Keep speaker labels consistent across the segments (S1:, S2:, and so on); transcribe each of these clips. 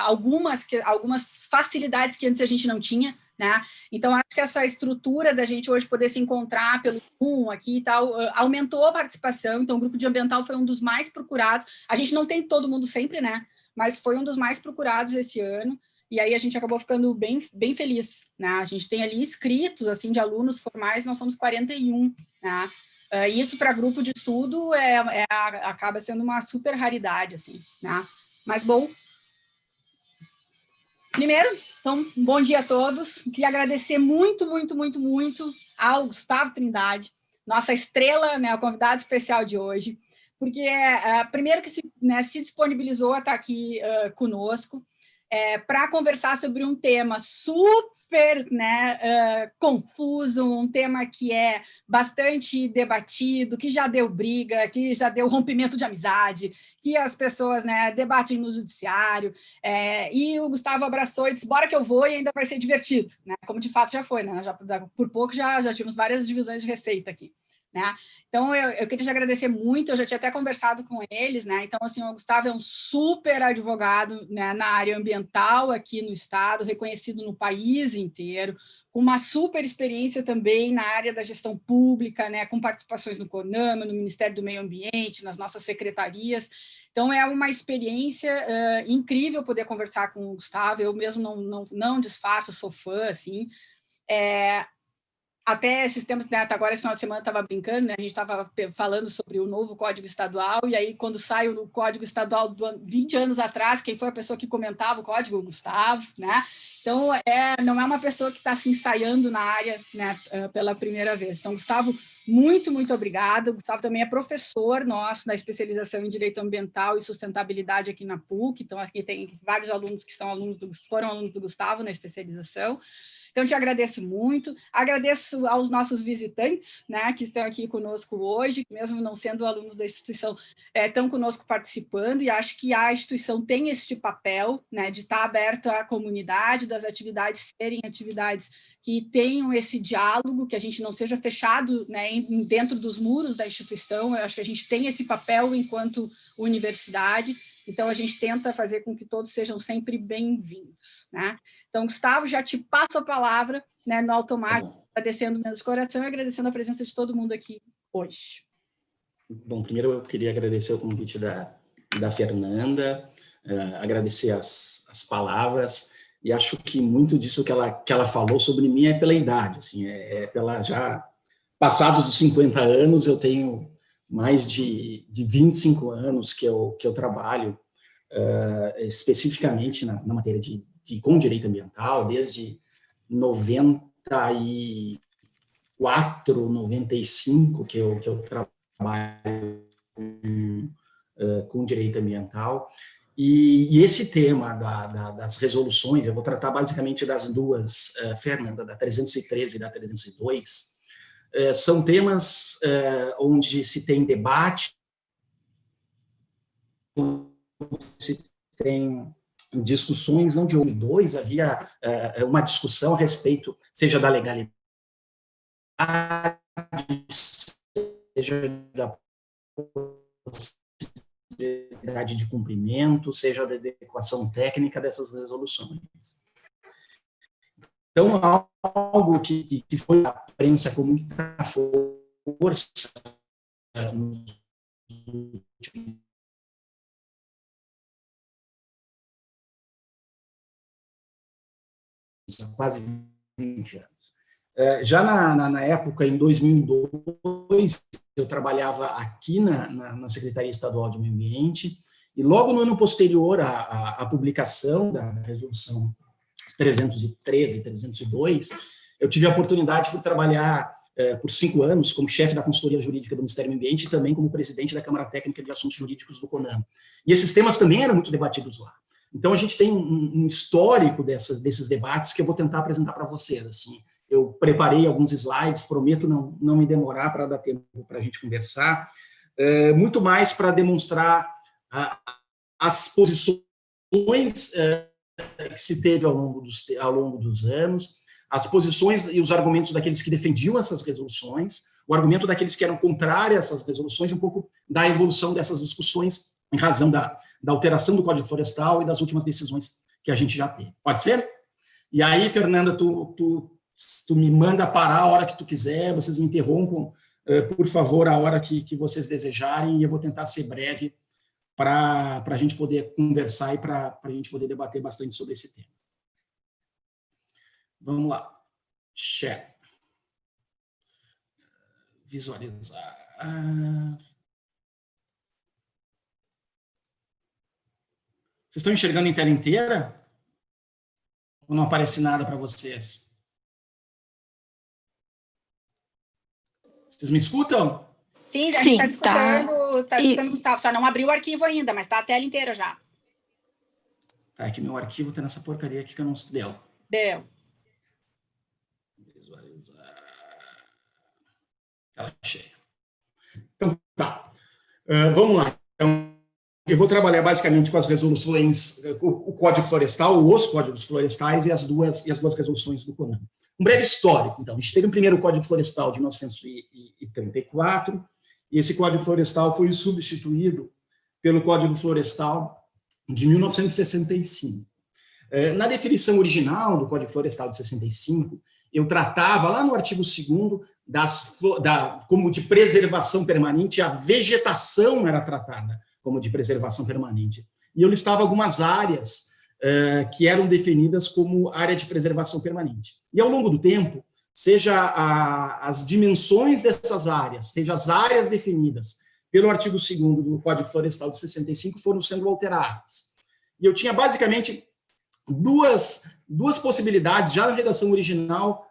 S1: algumas facilidades que antes a gente não tinha, né? Então, acho que essa estrutura da gente hoje poder se encontrar pelo Zoom aqui e tal, aumentou a participação. Então, o grupo de ambiental foi um dos mais procurados. A gente não tem todo mundo sempre, né? Mas foi um dos mais procurados esse ano. E aí a gente acabou ficando bem, bem feliz, né? A gente tem ali inscritos, assim, de alunos formais, nós somos 41, né? Isso para grupo de estudo acaba sendo uma super raridade, assim, né? Mas, bom, primeiro, então, bom dia a todos. Queria agradecer muito, muito, muito, muito ao Gustavo Trindade, nossa estrela, né, o convidado especial de hoje, porque, primeiro, que se disponibilizou a estar aqui conosco para conversar sobre um tema super, né, confuso, um tema que é bastante debatido, que já deu briga, que já deu rompimento de amizade, que as pessoas, né, debatem no judiciário, e o Gustavo abraçou e disse, bora que eu vou e ainda vai ser divertido, né, como de fato já foi, né, por pouco já tivemos várias divisões de receita aqui, né? Então, eu queria te agradecer muito, eu já tinha até conversado com eles, né? Então, assim, o Gustavo é um super advogado, né, na área ambiental aqui no estado, reconhecido no país inteiro, com uma super experiência também na área da gestão pública, né, com participações no CONAMA, no Ministério do Meio Ambiente, nas nossas secretarias. Então, é uma experiência incrível poder conversar com o Gustavo, eu mesmo não disfarço, sou fã, assim, até esses tempos, né, agora esse final de semana estava brincando, né, a gente estava falando sobre o novo Código Estadual, e aí quando sai o Código Estadual 20 anos atrás, quem foi a pessoa que comentava o código? O Gustavo, né? Então, não é uma pessoa que está se ensaiando na área, né, pela primeira vez. Então, Gustavo, muito, muito obrigada. O Gustavo também é professor nosso na especialização em Direito Ambiental e Sustentabilidade aqui na PUC, então aqui tem vários alunos que foram alunos do Gustavo na especialização. Então, te agradeço muito, agradeço aos nossos visitantes, né, que estão aqui conosco hoje, que mesmo não sendo alunos da instituição, estão conosco participando, e acho que a instituição tem este papel, né, de estar aberta à comunidade, das atividades serem atividades que tenham esse diálogo, que a gente não seja fechado, né, dentro dos muros da instituição. Eu acho que a gente tem esse papel enquanto universidade, então a gente tenta fazer com que todos sejam sempre bem-vindos, né? Então, Gustavo, já te passo a palavra, né, no automático, agradecendo mesmo de coração e agradecendo a presença de todo mundo aqui hoje.
S2: Bom, primeiro eu queria agradecer o convite da Fernanda, agradecer as palavras, e acho que muito disso que ela falou sobre mim é pela idade, assim, pela já passados os 50 anos, eu tenho mais de 25 anos que eu trabalho especificamente na matéria com direito ambiental, desde 94, 95 que eu trabalho com direito ambiental, e esse tema das resoluções, eu vou tratar basicamente das duas, Fernanda, da 313 e da 302, são temas onde se tem debate, se tem discussões, não de um e dois, havia uma discussão a respeito, seja da legalidade, seja da possibilidade de cumprimento, seja da adequação técnica dessas resoluções. Então, algo que foi a prensa com muita força nos últimos quase 20 anos. Já na época, em 2002, eu trabalhava aqui na Secretaria Estadual de Meio Ambiente, e logo no ano posterior à publicação da Resolução 313 e 302, eu tive a oportunidade de trabalhar por 5 anos como chefe da consultoria jurídica do Ministério do Meio Ambiente e também como presidente da Câmara Técnica de Assuntos Jurídicos do CONAMA. E esses temas também eram muito debatidos lá. Então, a gente tem um histórico desses debates que eu vou tentar apresentar para vocês. Assim, eu preparei alguns slides, prometo não me demorar para dar tempo para a gente conversar, muito mais para demonstrar as posições que se teve ao longo dos anos, as posições e os argumentos daqueles que defendiam essas resoluções, o argumento daqueles que eram contrários a essas resoluções, um pouco da evolução dessas discussões em razão da alteração do Código Florestal e das últimas decisões que a gente já tem. Pode ser? E aí, Fernanda, tu me manda parar a hora que tu quiser, vocês me interrompam, por favor, a hora que vocês desejarem, e eu vou tentar ser breve para a gente poder conversar e para a gente poder debater bastante sobre esse tema. Vamos lá. Share. Visualizar. Vocês estão enxergando em tela inteira? Ou não aparece nada para vocês? Vocês me escutam?
S1: Sim, a gente está escutando, Gustavo. Só não abriu o arquivo ainda, mas está a tela inteira já.
S2: Tá, é que meu arquivo está nessa porcaria aqui que eu não... Deu.
S1: Deu.
S2: Visualizar. Tela cheia. Então, tá. Vamos lá. Então, eu vou trabalhar basicamente com as resoluções, o Código Florestal, os códigos florestais e as duas resoluções do CONAMA. Um breve histórico, então. A gente teve o primeiro Código Florestal de 1934, e esse Código Florestal foi substituído pelo Código Florestal de 1965. Na definição original do Código Florestal de 65, eu tratava, lá no artigo 2º, como de preservação permanente, a vegetação era tratada como de preservação permanente. E eu listava algumas áreas que eram definidas como área de preservação permanente. E ao longo do tempo, seja as dimensões dessas áreas, seja as áreas definidas pelo artigo 2º do Código Florestal de 65 foram sendo alteradas. E eu tinha basicamente duas possibilidades, já na redação original,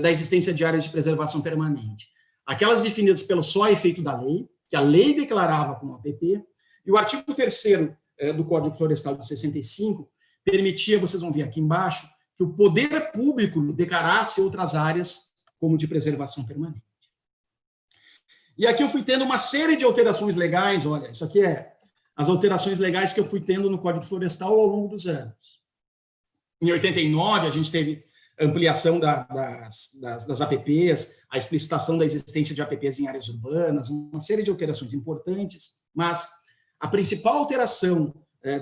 S2: da existência de áreas de preservação permanente. Aquelas definidas pelo só efeito da lei, que a lei declarava como APP, e o artigo 3º do Código Florestal de 65 permitia, vocês vão ver aqui embaixo, que o poder público declarasse outras áreas como de preservação permanente. E aqui eu fui tendo uma série de alterações legais, olha, isso aqui é as alterações legais que eu fui tendo no Código Florestal ao longo dos anos. Em 89, a gente teve ampliação das APPs, a explicitação da existência de APPs em áreas urbanas, uma série de alterações importantes, mas a principal alteração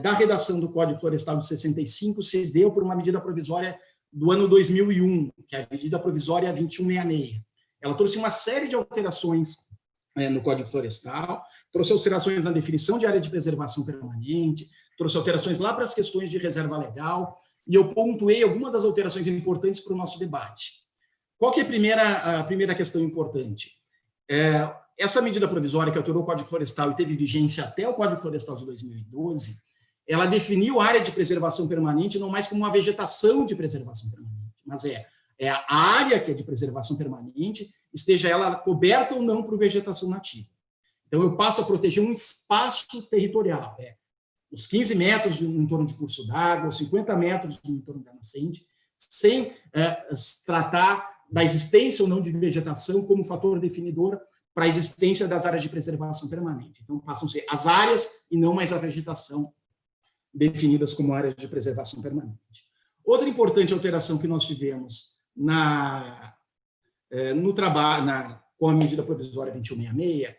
S2: da redação do Código Florestal de 65 se deu por uma medida provisória do ano 2001, que é a medida provisória 2166. Ela trouxe uma série de alterações no Código Florestal, trouxe alterações na definição de área de preservação permanente, trouxe alterações lá para as questões de reserva legal, e eu pontuei algumas das alterações importantes para o nosso debate. Qual que é a primeira questão importante? Essa medida provisória que alterou o Código Florestal e teve vigência até o Código Florestal de 2012, ela definiu a área de preservação permanente não mais como uma vegetação de preservação permanente, mas é a área que é de preservação permanente, esteja ela coberta ou não por vegetação nativa. Então, eu passo a proteger um espaço territorial, os 15 metros no entorno de curso d'água, os 50 metros no entorno da nascente, sem tratar da existência ou não de vegetação como fator definidor para a existência das áreas de preservação permanente. Então, passam a ser as áreas e não mais a vegetação definidas como áreas de preservação permanente. Outra importante alteração que nós tivemos no trabalho com a medida provisória 2166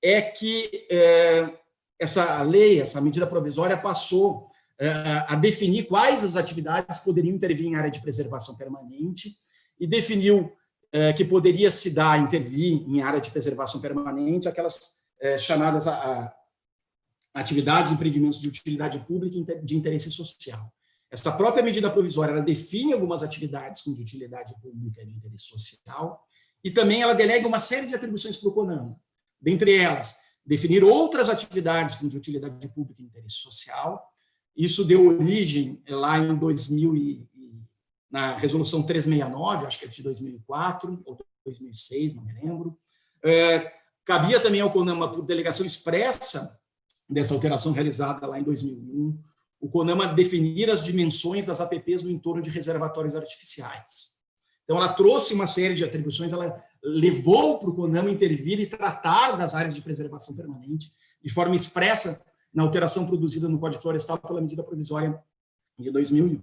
S2: é que essa lei, essa medida provisória passou a definir quais as atividades poderiam intervir em área de preservação permanente e definiu que poderia se intervir em área de preservação permanente aquelas chamadas atividades e empreendimentos de utilidade pública e de interesse social. Essa própria medida provisória ela define algumas atividades com de utilidade pública e de interesse social e também ela delega uma série de atribuições para o CONAMA, dentre elas, definir outras atividades com de utilidade pública e interesse social. Isso deu origem lá em 2000 na resolução 369, acho que é de 2004 ou 2006, não me lembro. Cabia também ao CONAMA, por delegação expressa dessa alteração realizada lá em 2001, o CONAMA definir as dimensões das APPs no entorno de reservatórios artificiais. Então, ela trouxe uma série de atribuições, ela levou para o CONAMA intervir e tratar das áreas de preservação permanente de forma expressa na alteração produzida no Código Florestal pela medida provisória de 2001.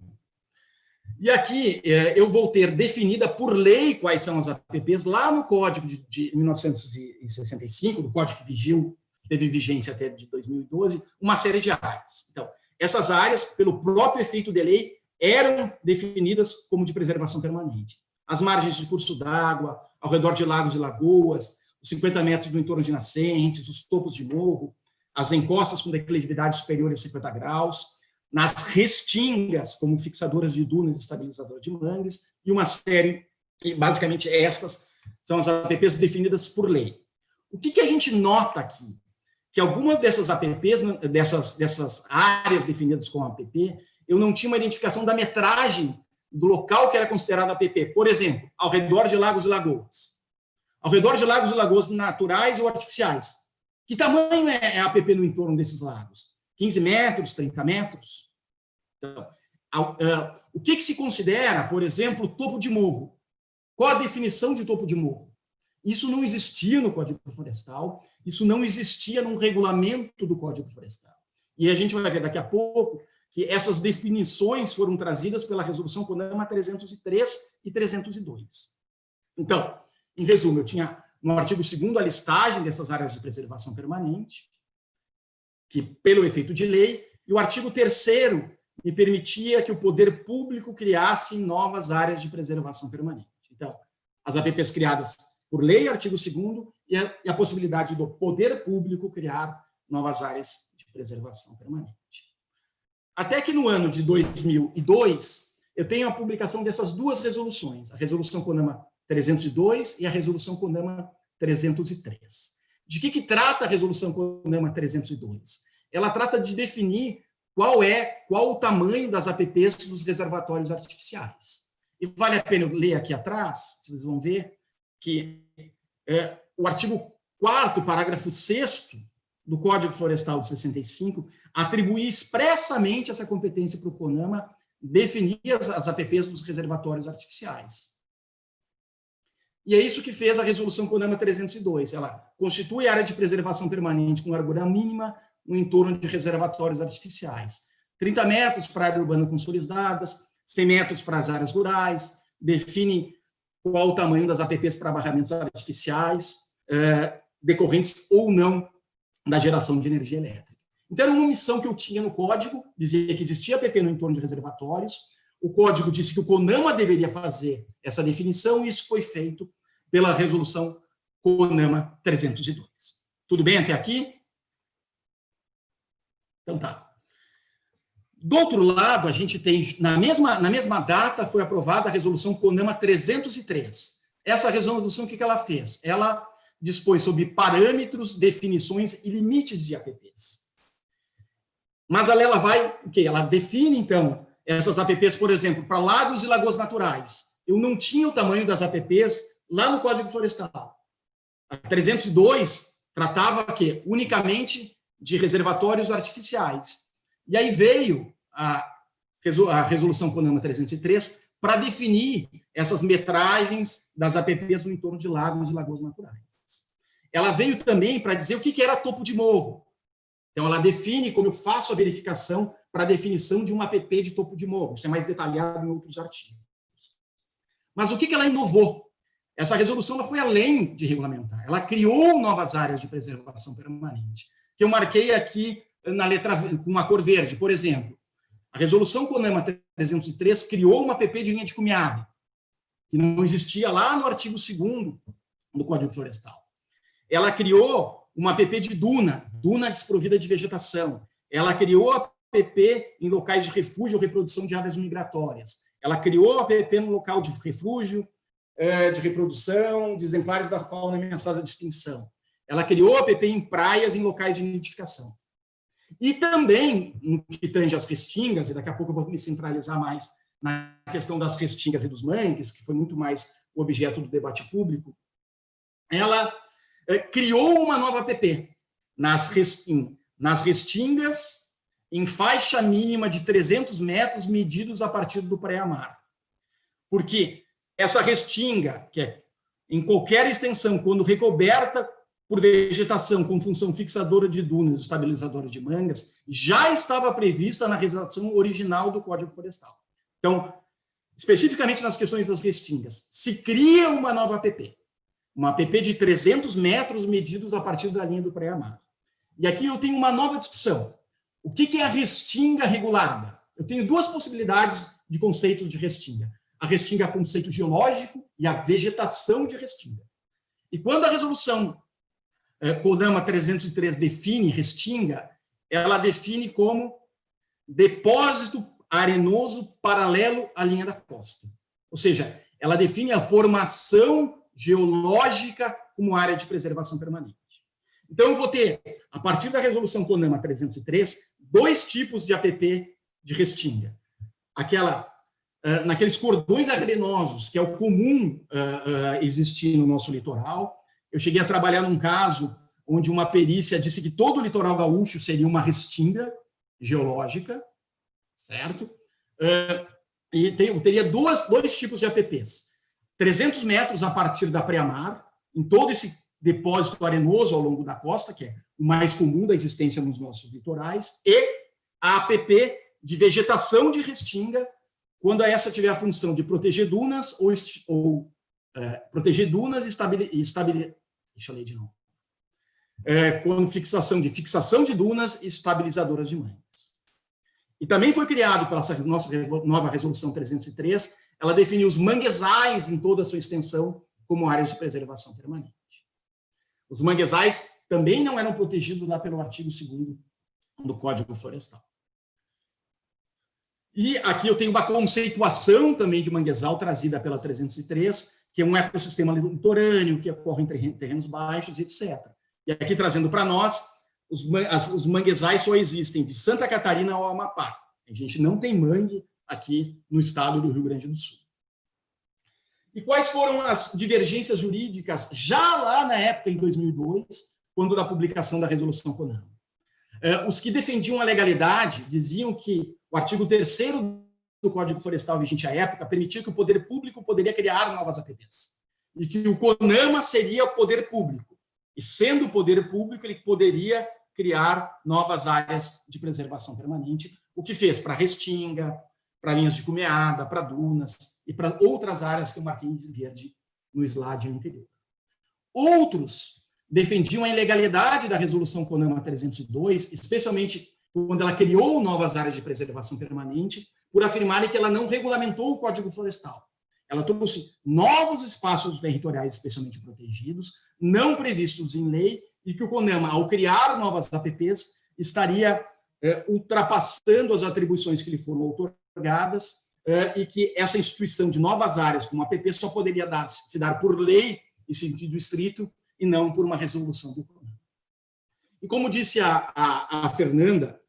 S2: E aqui eu vou ter definida por lei quais são as APPs lá no Código de 1965, do Código que teve vigência até de 2012, uma série de áreas. Então, essas áreas, pelo próprio efeito de lei, eram definidas como de preservação permanente. As margens de curso d'água, ao redor de lagos e lagoas, os 50 metros do entorno de nascentes, os topos de morro, as encostas com declividade superior a 50 graus, nas restingas, como fixadoras de dunas e estabilizadoras de mangues, e uma série, e basicamente estas são as APPs definidas por lei. O que a gente nota aqui? Que algumas dessas APPs, dessas áreas definidas como APP, eu não tinha uma identificação da metragem do local que era considerado APP. Por exemplo, ao redor de lagos e lagoas. Ao redor de lagos e lagoas naturais ou artificiais. Que tamanho é a APP no entorno desses lagos? 15 metros, 30 metros? Então, o que se considera, por exemplo, topo de morro? Qual a definição de topo de morro? Isso não existia no Código Florestal, isso não existia num regulamento do Código Florestal. E a gente vai ver daqui a pouco que essas definições foram trazidas pela Resolução CONAMA 303 e 302. Então, em resumo, eu tinha no artigo 2º a listagem dessas áreas de preservação permanente, que pelo efeito de lei, e o artigo 3º me permitia que o poder público criasse novas áreas de preservação permanente. Então, as APPs criadas por lei, artigo 2º, e a possibilidade do poder público criar novas áreas de preservação permanente. Até que no ano de 2002, eu tenho a publicação dessas duas resoluções, a Resolução CONAMA 302 e a Resolução CONAMA 303. De que trata a Resolução CONAMA 302? Ela trata de definir qual o tamanho das APPs dos reservatórios artificiais. E vale a pena ler aqui atrás, vocês vão ver que o artigo 4º, parágrafo 6º do Código Florestal de 65, atribui expressamente essa competência para o CONAMA definir as APPs dos reservatórios artificiais. E é isso que fez a Resolução CONAMA 302. Ela constitui área de preservação permanente com largura mínima no entorno de reservatórios artificiais. 30 metros para a área urbana consolidadas, 100 metros para as áreas rurais, define qual o tamanho das APPs para barramentos artificiais, decorrentes ou não da geração de energia elétrica. Então, era uma omissão que eu tinha no código, dizia que existia APP no entorno de reservatórios, o código disse que o CONAMA deveria fazer essa definição, e isso foi feito pela Resolução CONAMA 302. Tudo bem até aqui? Então tá. Do outro lado, a gente tem, na mesma data, foi aprovada a Resolução CONAMA 303. Essa resolução, o que ela fez? Ela dispôs sobre parâmetros, definições e limites de APPs. Mas ela vai, o quê? Ela define, então, essas APPs, por exemplo, para lagos e lagoas naturais. Eu não tinha o tamanho das APPs lá no Código Florestal. A 302 tratava quê? Unicamente de reservatórios artificiais. E aí veio a Resolução CONAMA 303 para definir essas metragens das APPs no entorno de lagos e lagoas naturais. Ela veio também para dizer o que era topo de morro. Então, ela define como eu faço a verificação para a definição de uma APP de topo de morro. Isso é mais detalhado em outros artigos. Mas o que ela inovou? Essa resolução ela foi além de regulamentar. Ela criou novas áreas de preservação permanente, que eu marquei aqui na letra com uma cor verde. Por exemplo, a Resolução CONAMA 303 criou uma APP de linha de cumeado, que não existia lá no artigo 2º do Código Florestal. Ela criou uma APP de duna desprovida de vegetação. Ela criou a APP em locais de refúgio ou reprodução de aves migratórias. Ela criou a APP no local de refúgio, de reprodução de exemplares da fauna ameaçada de extinção. Ela criou a APP em praias, em locais de nidificação. E também, no que tange as restingas, e daqui a pouco eu vou me centralizar mais na questão das restingas e dos mangues, que foi muito mais o objeto do debate público, ela criou uma nova APP nas restingas em faixa mínima de 300 metros medidos a partir do pré-amar. Porque essa restinga, que é em qualquer extensão, quando recoberta por vegetação com função fixadora de dunas, estabilizadora de mangas, já estava prevista na redação original do Código Florestal. Então, especificamente nas questões das restingas, se cria uma nova APP. Uma APP de 300 metros medidos a partir da linha do pré-amar. E aqui eu tenho uma nova discussão. O que é a restinga regulada? Eu tenho duas possibilidades de conceito de restinga. A restinga é conceito geológico e a vegetação de restinga. E quando a resolução CONAMA 303 define restinga, ela define como depósito arenoso paralelo à linha da costa. Ou seja, ela define a formação geológica como área de preservação permanente. Então, eu vou ter, a partir da resolução CONAMA 303, dois tipos de APP de restinga. Naqueles cordões arenosos, que é o comum existir no nosso litoral. Eu cheguei a trabalhar num caso onde uma perícia disse que todo o litoral gaúcho seria uma restinga geológica, certo? E teria dois tipos de APPs. 300 metros a partir da pré-mar, em todo esse depósito arenoso ao longo da costa, que é o mais comum da existência nos nossos litorais, e a APP de vegetação de restinga, quando essa tiver a função de proteger dunas proteger dunas e estabilizar. Deixa eu ler de novo. Com fixação de dunas e estabilizadoras de mangues. E também foi criado pela nossa nova resolução 303, ela definiu os manguezais em toda a sua extensão como áreas de preservação permanente. Os manguezais também não eram protegidos lá pelo artigo 2º do Código Florestal. E aqui eu tenho uma conceituação também de manguezal trazida pela 303, que é um ecossistema litorâneo, que ocorre em terrenos baixos, etc. E aqui trazendo para nós, os manguezais só existem de Santa Catarina ao Amapá. A gente não tem mangue aqui no estado do Rio Grande do Sul. E quais foram as divergências jurídicas já lá na época, em 2002, quando da publicação da resolução CONAMA? Os que defendiam a legalidade diziam que o artigo 3º do Código Florestal vigente à época permitia que o poder público poderia criar novas APPs e que o CONAMA seria o poder público. E, sendo o poder público, ele poderia criar novas áreas de preservação permanente, o que fez para restinga, para linhas de cumeada, para dunas e para outras áreas que eu marquei em verde no slide anterior. Outros defendiam a ilegalidade da resolução CONAMA 302, especialmente quando ela criou novas áreas de preservação permanente, por afirmarem que ela não regulamentou o Código Florestal. Ela trouxe novos espaços territoriais especialmente protegidos, não previstos em lei, e que o CONAMA, ao criar novas APPs, estaria ultrapassando as atribuições que lhe foram outorgadas, e que essa instituição de novas áreas como APP só poderia se dar por lei em sentido estrito e não por uma resolução do CONAMA. E como disse a Fernanda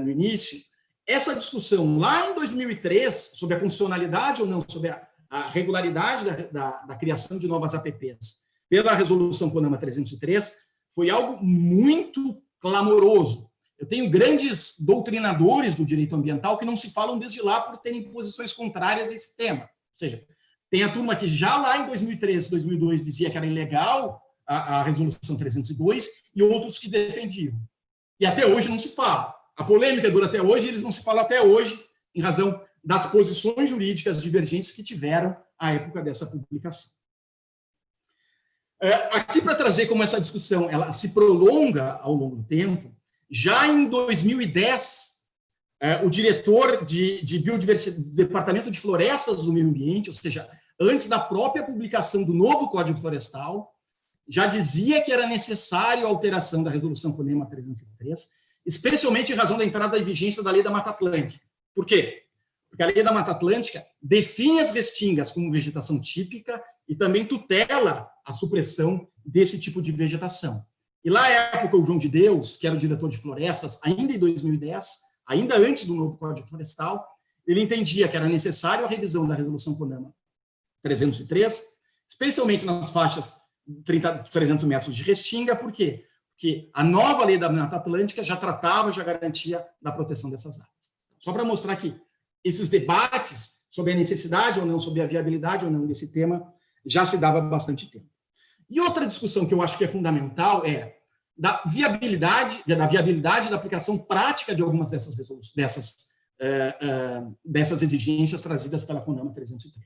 S2: no início, essa discussão lá em 2003 sobre a constitucionalidade ou não, sobre a regularidade da criação de novas APPs pela resolução CONAMA 303 foi algo muito clamoroso. Eu tenho grandes doutrinadores do direito ambiental que não se falam desde lá por terem posições contrárias a esse tema. Ou seja, tem a turma que já lá em 2003, 2002 dizia que era ilegal a resolução 302 e outros que defendiam. E até hoje não se fala. A polêmica dura até hoje, eles não se falam até hoje em razão das posições jurídicas divergentes que tiveram à época dessa publicação. Aqui, para trazer como essa discussão ela se prolonga ao longo do tempo, já em 2010, o diretor de biodiversidade do Departamento de Florestas do Meio Ambiente, ou seja, antes da própria publicação do novo Código Florestal, já dizia que era necessário a alteração da resolução CONAMA 303, especialmente em razão da entrada em vigência da Lei da Mata Atlântica. Por quê? Porque a Lei da Mata Atlântica define as restingas como vegetação típica e também tutela a supressão desse tipo de vegetação. E lá, à época, o João de Deus, que era o diretor de florestas, ainda em 2010, ainda antes do novo Código Florestal, ele entendia que era necessário a revisão da resolução CONAMA 303, especialmente nas faixas 300 metros de restinga. Por quê? Porque a nova Lei da Mata Atlântica já tratava, já garantia da proteção dessas áreas. Só para mostrar que esses debates sobre a necessidade ou não, sobre a viabilidade ou não desse tema, já se dava há bastante tempo. E outra discussão que eu acho que é fundamental é da viabilidade da aplicação prática de algumas dessas exigências trazidas pela CONAMA 303.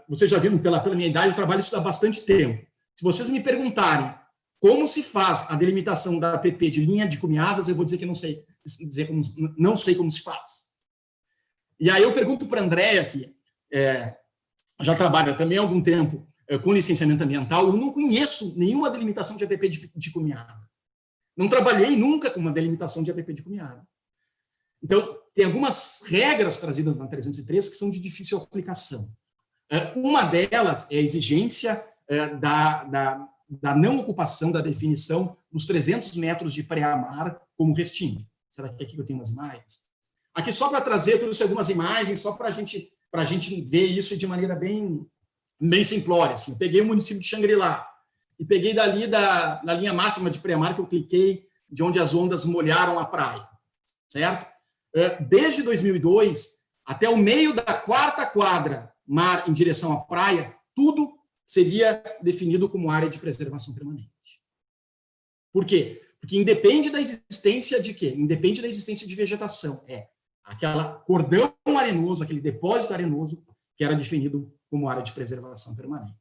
S2: Vocês já viram, pela minha idade, eu trabalho isso há bastante tempo. Se vocês me perguntarem Como se faz a delimitação da APP de linha de cumeadas, eu vou dizer que não sei como se faz. E aí eu pergunto para a Andréia, que já trabalha também há algum tempo com licenciamento ambiental, eu não conheço nenhuma delimitação de APP de cumeada. Não trabalhei nunca com uma delimitação de APP de cumeada. Então, tem algumas regras trazidas na 303 que são de difícil aplicação. Uma delas é a exigência da não ocupação da definição dos 300 metros de pré-mar como restinga. Será que aqui eu tenho umas imagens? Aqui só para trazer, eu trouxe algumas imagens, só para a gente ver isso de maneira bem simplória. Assim. Eu peguei o município de Xangri-Lá e peguei dali da linha máxima de pré-mar que eu cliquei, de onde as ondas molharam a praia, certo? Desde 2002 até o meio da 4ª quadra, mar em direção à praia, tudo seria definido como área de preservação permanente. Por quê? Porque independe da existência de quê? Independe da existência de vegetação. Aquela cordão arenoso, aquele depósito arenoso que era definido como área de preservação permanente.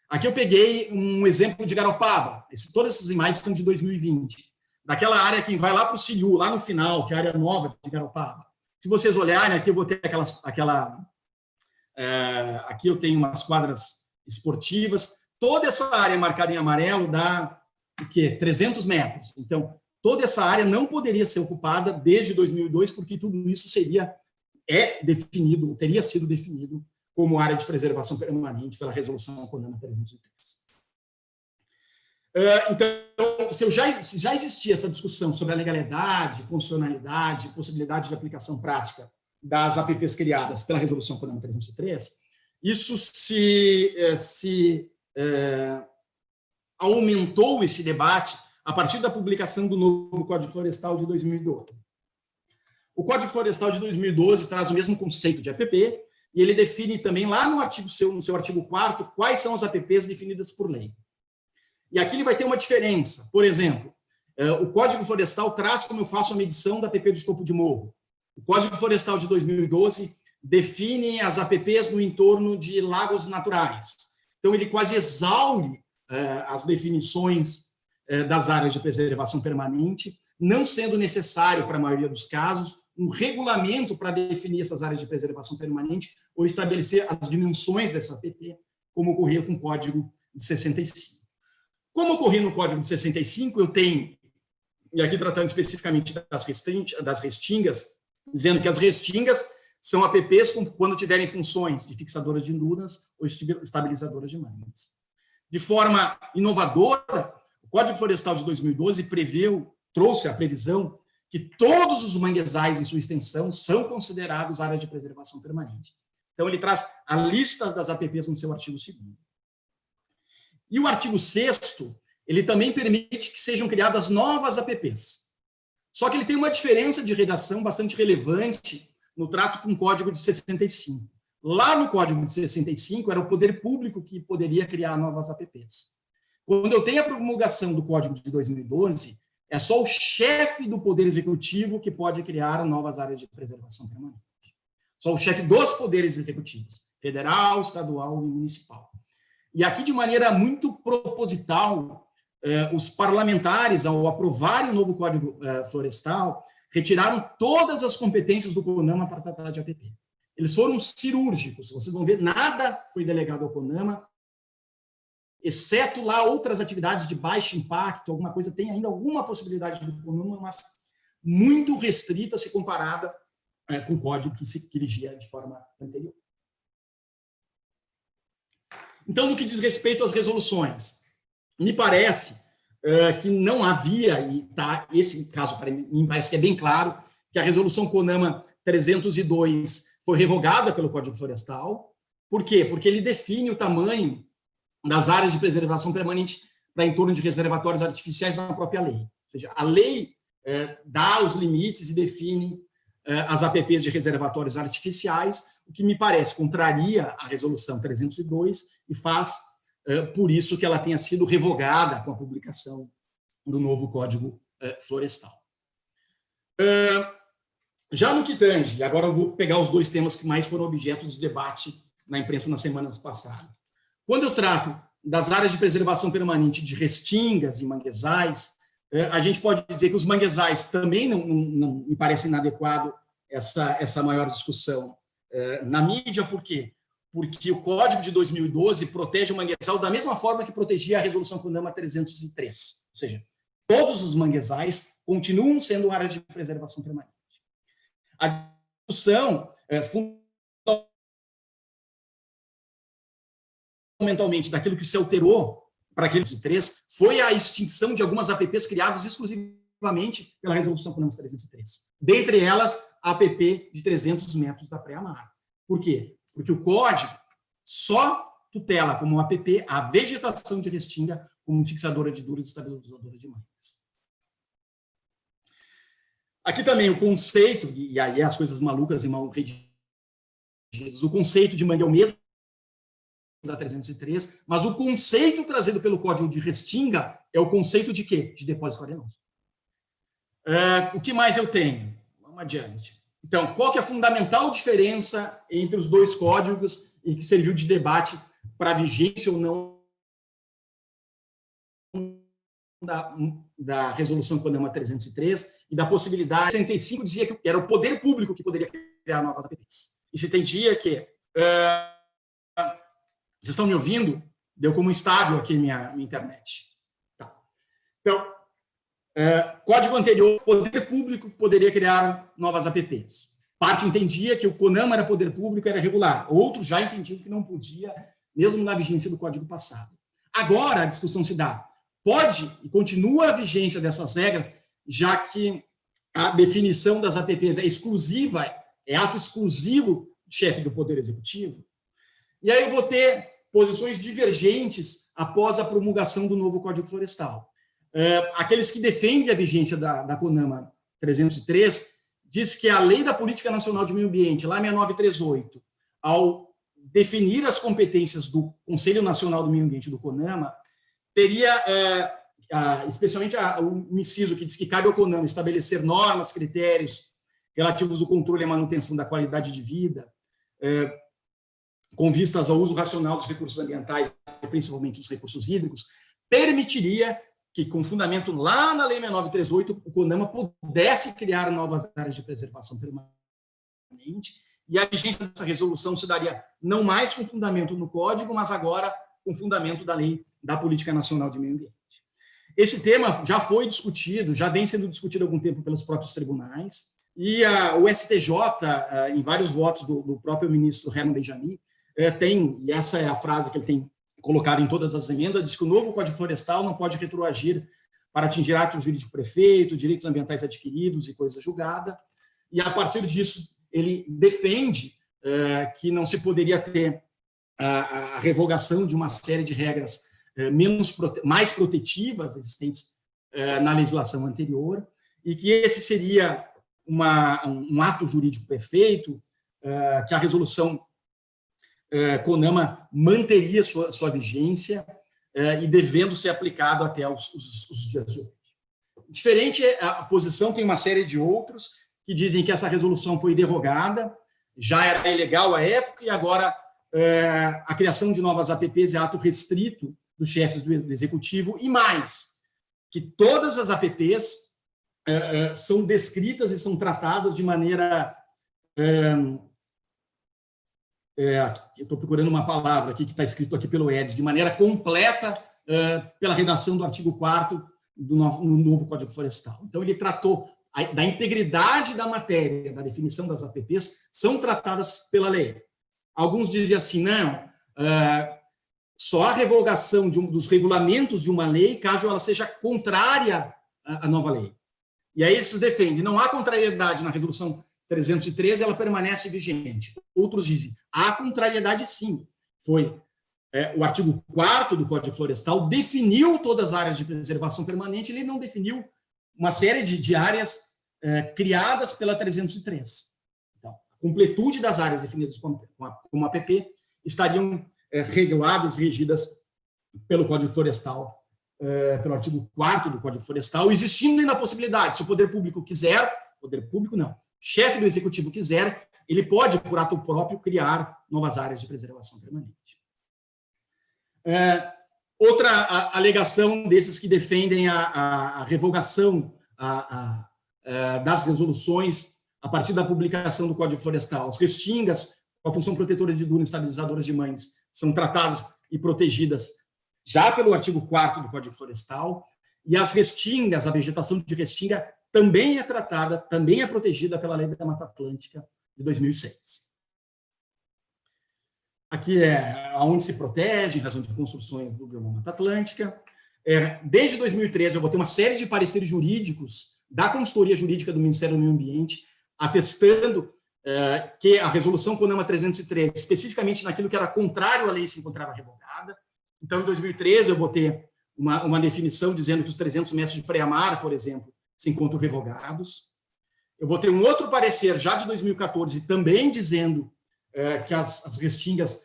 S2: Aqui eu peguei um exemplo de Garopaba. Todas essas imagens são de 2020. Daquela área que vai lá para o Ciliú, lá no final, que é a área nova de Garopaba. Se vocês olharem, aqui eu vou ter aqui eu tenho umas quadras esportivas. Toda essa área marcada em amarelo dá o quê? 300 metros. Então, toda essa área não poderia ser ocupada desde 2002, porque tudo isso teria sido definido como área de preservação permanente pela resolução CONAMA 303. Então, se já existia essa discussão sobre a legalidade, constitucionalidade, possibilidade de aplicação prática das APPs criadas pela resolução CONAMA 303, isso aumentou esse debate a partir da publicação do novo Código Florestal de 2012. O Código Florestal de 2012 traz o mesmo conceito de APP e ele define também lá no seu artigo 4º quais são as APPs definidas por lei. E aqui ele vai ter uma diferença. Por exemplo, o Código Florestal traz como eu faço a medição da APP do escopo de morro. O Código Florestal de 2012 define as APPs no entorno de lagos naturais. Então, ele quase exaure as definições das áreas de preservação permanente, não sendo necessário, para a maioria dos casos, um regulamento para definir essas áreas de preservação permanente ou estabelecer as dimensões dessa APP, como ocorria com o Código de 65. Como ocorria no Código de 65, eu tenho, e aqui tratando especificamente das restingas, dizendo que as restingas são APPs quando tiverem funções de fixadoras de dunas ou estabilizadoras de mangues. De forma inovadora, o Código Florestal de 2012 trouxe a previsão que todos os manguezais em sua extensão são considerados áreas de preservação permanente. Então, ele traz a lista das APPs no seu artigo 2º. E o artigo 6º, ele também permite que sejam criadas novas APPs. Só que ele tem uma diferença de redação bastante relevante no trato com o Código de 65. Lá no Código de 65, era o poder público que poderia criar novas APPs. Quando eu tenho a promulgação do Código de 2012, é só o chefe do Poder Executivo que pode criar novas áreas de preservação permanente. Só o chefe dos poderes executivos, federal, estadual e municipal. E aqui, de maneira muito proposital, os parlamentares, ao aprovarem o novo Código Florestal, retiraram todas as competências do CONAMA para tratar de APP. Eles foram cirúrgicos, vocês vão ver, nada foi delegado ao CONAMA, exceto lá outras atividades de baixo impacto, alguma coisa, tem ainda alguma possibilidade do CONAMA, mas muito restrita se comparada com o código que vigia de forma anterior. Então, no que diz respeito às resoluções, me parece que não havia, e tá, esse caso para mim me parece que é bem claro, que a resolução CONAMA 302 foi revogada pelo Código Florestal. Por quê? Porque ele define o tamanho das áreas de preservação permanente para em torno de reservatórios artificiais na própria lei. Ou seja, a lei dá os limites e define as APPs de reservatórios artificiais, o que me parece contraria a resolução 302 e faz, por isso, que ela tenha sido revogada com a publicação do novo Código Florestal. Já no que tange, agora eu vou pegar os dois temas que mais foram objeto de debate na imprensa nas semanas passadas. Quando eu trato das áreas de preservação permanente de restingas e manguezais, a gente pode dizer que os manguezais também não me parece inadequado essa maior discussão na mídia. Por quê? Porque o Código de 2012 protege o manguezal da mesma forma que protegia a Resolução CONAMA 303. Ou seja, todos os manguezais continuam sendo áreas de preservação permanente. A discussão fundamentalmente daquilo que se alterou para aqueles 3 foi a extinção de algumas APPs criadas exclusivamente pela Resolução CONAMA 303. Dentre elas, a APP de 300 metros da pré-amar. Por quê? Porque o Código só tutela como APP a vegetação de restinga como fixadora de duras e estabilizadora de mangues. Aqui também o conceito, e aí as coisas malucas e mal redigidas, o conceito de mangue é o mesmo da 303, mas o conceito trazido pelo Código de restinga é o conceito de quê? De depósito arenoso. O que mais eu tenho? Vamos adiante. Então, qual que é a fundamental diferença entre os dois códigos e que serviu de debate para a vigência ou não da Resolução CONAMA 303 e da possibilidade... 65 dizia que era o poder público que poderia criar novas APPs. E se entendia que... vocês estão me ouvindo? Deu como estável aqui minha internet. Tá. Então, código anterior, poder público poderia criar novas APPs. Parte entendia que o CONAMA era poder público, era regular. Outros já entendiam que não podia, mesmo na vigência do código passado. Agora, a discussão se dá. Pode e continua a vigência dessas regras, já que a definição das APPs é exclusiva, é ato exclusivo do chefe do Poder Executivo. E aí eu vou ter posições divergentes após a promulgação do novo Código Florestal. Aqueles que defendem a vigência da CONAMA 303 diz que a Lei da Política Nacional de Meio Ambiente, lá 6938, ao definir as competências do Conselho Nacional do Meio Ambiente do CONAMA, teria, especialmente o inciso que diz que cabe ao CONAMA estabelecer normas, critérios relativos ao controle e manutenção da qualidade de vida, com vistas ao uso racional dos recursos ambientais, principalmente dos recursos hídricos, permitiria que, com fundamento lá na Lei 6938, o CONAMA pudesse criar novas áreas de preservação permanente, e a vigência dessa resolução se daria não mais com fundamento no Código, mas agora com fundamento da Lei da Política Nacional de Meio Ambiente. Esse tema já foi discutido, já vem sendo discutido há algum tempo pelos próprios tribunais, e o STJ, em vários votos do próprio ministro Herman Benjamin, tem, e essa é a frase que ele tem colocado em todas as emendas, diz que o novo Código Florestal não pode retroagir para atingir atos jurídicos do prefeito, direitos ambientais adquiridos e coisa julgada, e a partir disso ele defende que não se poderia ter a revogação de uma série de regras mais protetivas existentes na legislação anterior, e que esse seria um ato jurídico perfeito, que a resolução CONAMA manteria sua vigência e devendo ser aplicado até os dias de hoje. Diferente, a posição tem uma série de outros que dizem que essa resolução foi derrogada, já era ilegal à época, e agora a criação de novas APPs é ato restrito dos chefes do Executivo, e mais, que todas as APPs são descritas e são tratadas de maneira... eu estou procurando uma palavra aqui que está escrito aqui pelo Edson, de maneira completa pela redação do artigo 4º do novo Código Florestal. Então, ele tratou da integridade da matéria, da definição das APPs, são tratadas pela lei. Alguns dizem assim, não, só a revogação dos regulamentos de uma lei, caso ela seja contrária à nova lei. E aí esses defendem, não há contrariedade na resolução 313, ela permanece vigente. Outros dizem, há contrariedade sim. Foi o artigo 4º do Código Florestal definiu todas as áreas de preservação permanente, ele não definiu uma série de áreas criadas pela 303. Então, a completude das áreas definidas como APP estariam reguladas, regidas pelo Código Florestal, pelo artigo 4º do Código Florestal, existindo ainda a possibilidade, se o poder público quiser, poder público não, chefe do Executivo quiser, ele pode, por ato próprio, criar novas áreas de preservação permanente. Outra alegação desses que defendem a revogação das resoluções a partir da publicação do Código Florestal. As restingas, com a função protetora de dunas estabilizadoras de mangues, são tratadas e protegidas já pelo artigo 4º do Código Florestal, e as restingas, a vegetação de restinga, também é tratada, também é protegida pela Lei da Mata Atlântica de 2006. Aqui é onde se protege, em razão de construções do bioma Mata Atlântica. Desde 2013, eu vou ter uma série de pareceres jurídicos da consultoria jurídica do Ministério do Meio Ambiente, atestando que a resolução CONAMA 303, especificamente naquilo que era contrário à lei, se encontrava revogada. Então, em 2013, eu vou ter uma definição dizendo que os 300 metros de pré-mar, por exemplo, se encontram revogados. Eu vou ter um outro parecer, já de 2014, também dizendo que as restingas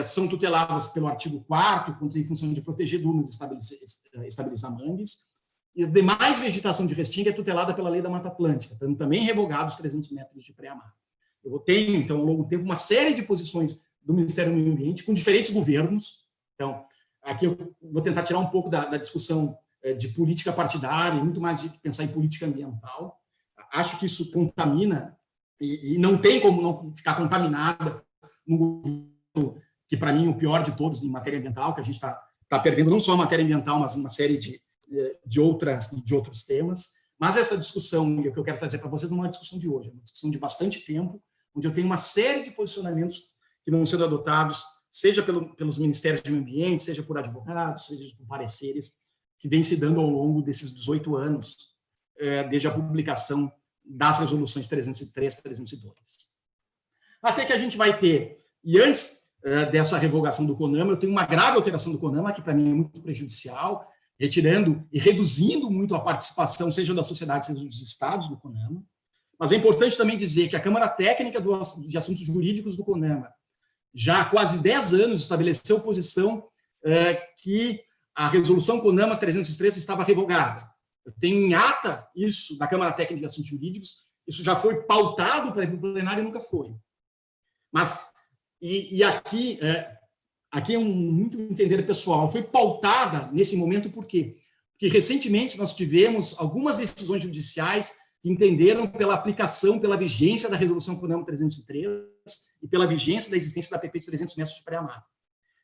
S2: são tuteladas pelo artigo 4º, em função de proteger dunas e estabilizar mangues. E a demais vegetação de restinga é tutelada pela Lei da Mata Atlântica, também revogados 300 metros de pré-mar. Eu vou ter, então, ao longo do tempo, uma série de posições do Ministério do Meio Ambiente, com diferentes governos. Então, aqui eu vou tentar tirar um pouco da discussão de política partidária, e muito mais de pensar em política ambiental. Acho que isso contamina, e não tem como não ficar contaminada no governo, que, para mim, é o pior de todos em matéria ambiental, que a gente está perdendo não só a matéria ambiental, mas uma série de outros temas. Mas essa discussão, que eu quero trazer para vocês, não é uma discussão de hoje, é uma discussão de bastante tempo, onde eu tenho uma série de posicionamentos que vão sendo adotados, seja pelos ministérios de meio ambiente, seja por advogados, seja por pareceres, que vêm se dando ao longo desses 18 anos, desde a publicação das resoluções 303 e 302. Até que a gente vai ter, e antes dessa revogação do CONAMA, eu tenho uma grave alteração do CONAMA, que para mim é muito prejudicial, retirando e reduzindo muito a participação, seja da sociedade, seja dos estados do CONAMA. Mas é importante também dizer que a Câmara Técnica de Assuntos Jurídicos do CONAMA, já há quase 10 anos, estabeleceu posição que a resolução CONAMA 303 estava revogada. Eu tenho em ata isso da Câmara Técnica de Assuntos Jurídicos, isso já foi pautado para o plenário e nunca foi. Mas, aqui é muito entender pessoal, foi pautada nesse momento por quê? Porque recentemente nós tivemos algumas decisões judiciais que entenderam pela aplicação, pela vigência da resolução CONAMA 303 e pela vigência da existência da APP de 300 metros de pré-mar.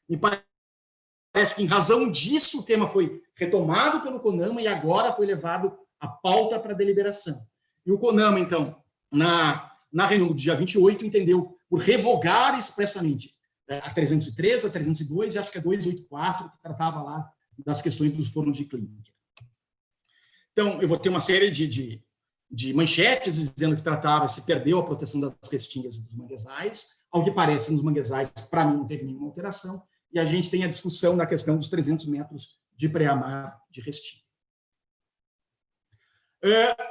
S2: Me parece que, em razão disso, o tema foi retomado pelo CONAMA e agora foi levado à pauta para deliberação. E o CONAMA, então, na reunião do dia 28, entendeu por revogar expressamente a 303, a 302 e acho que a 284, que tratava lá das questões dos fornos de clínica. Então, eu vou ter uma série de manchetes dizendo que se perdeu a proteção das restingas e dos manguezais. Ao que parece, nos manguezais, para mim, não teve nenhuma alteração. E a gente tem a discussão da questão dos 300 metros de pré-mar de restinga.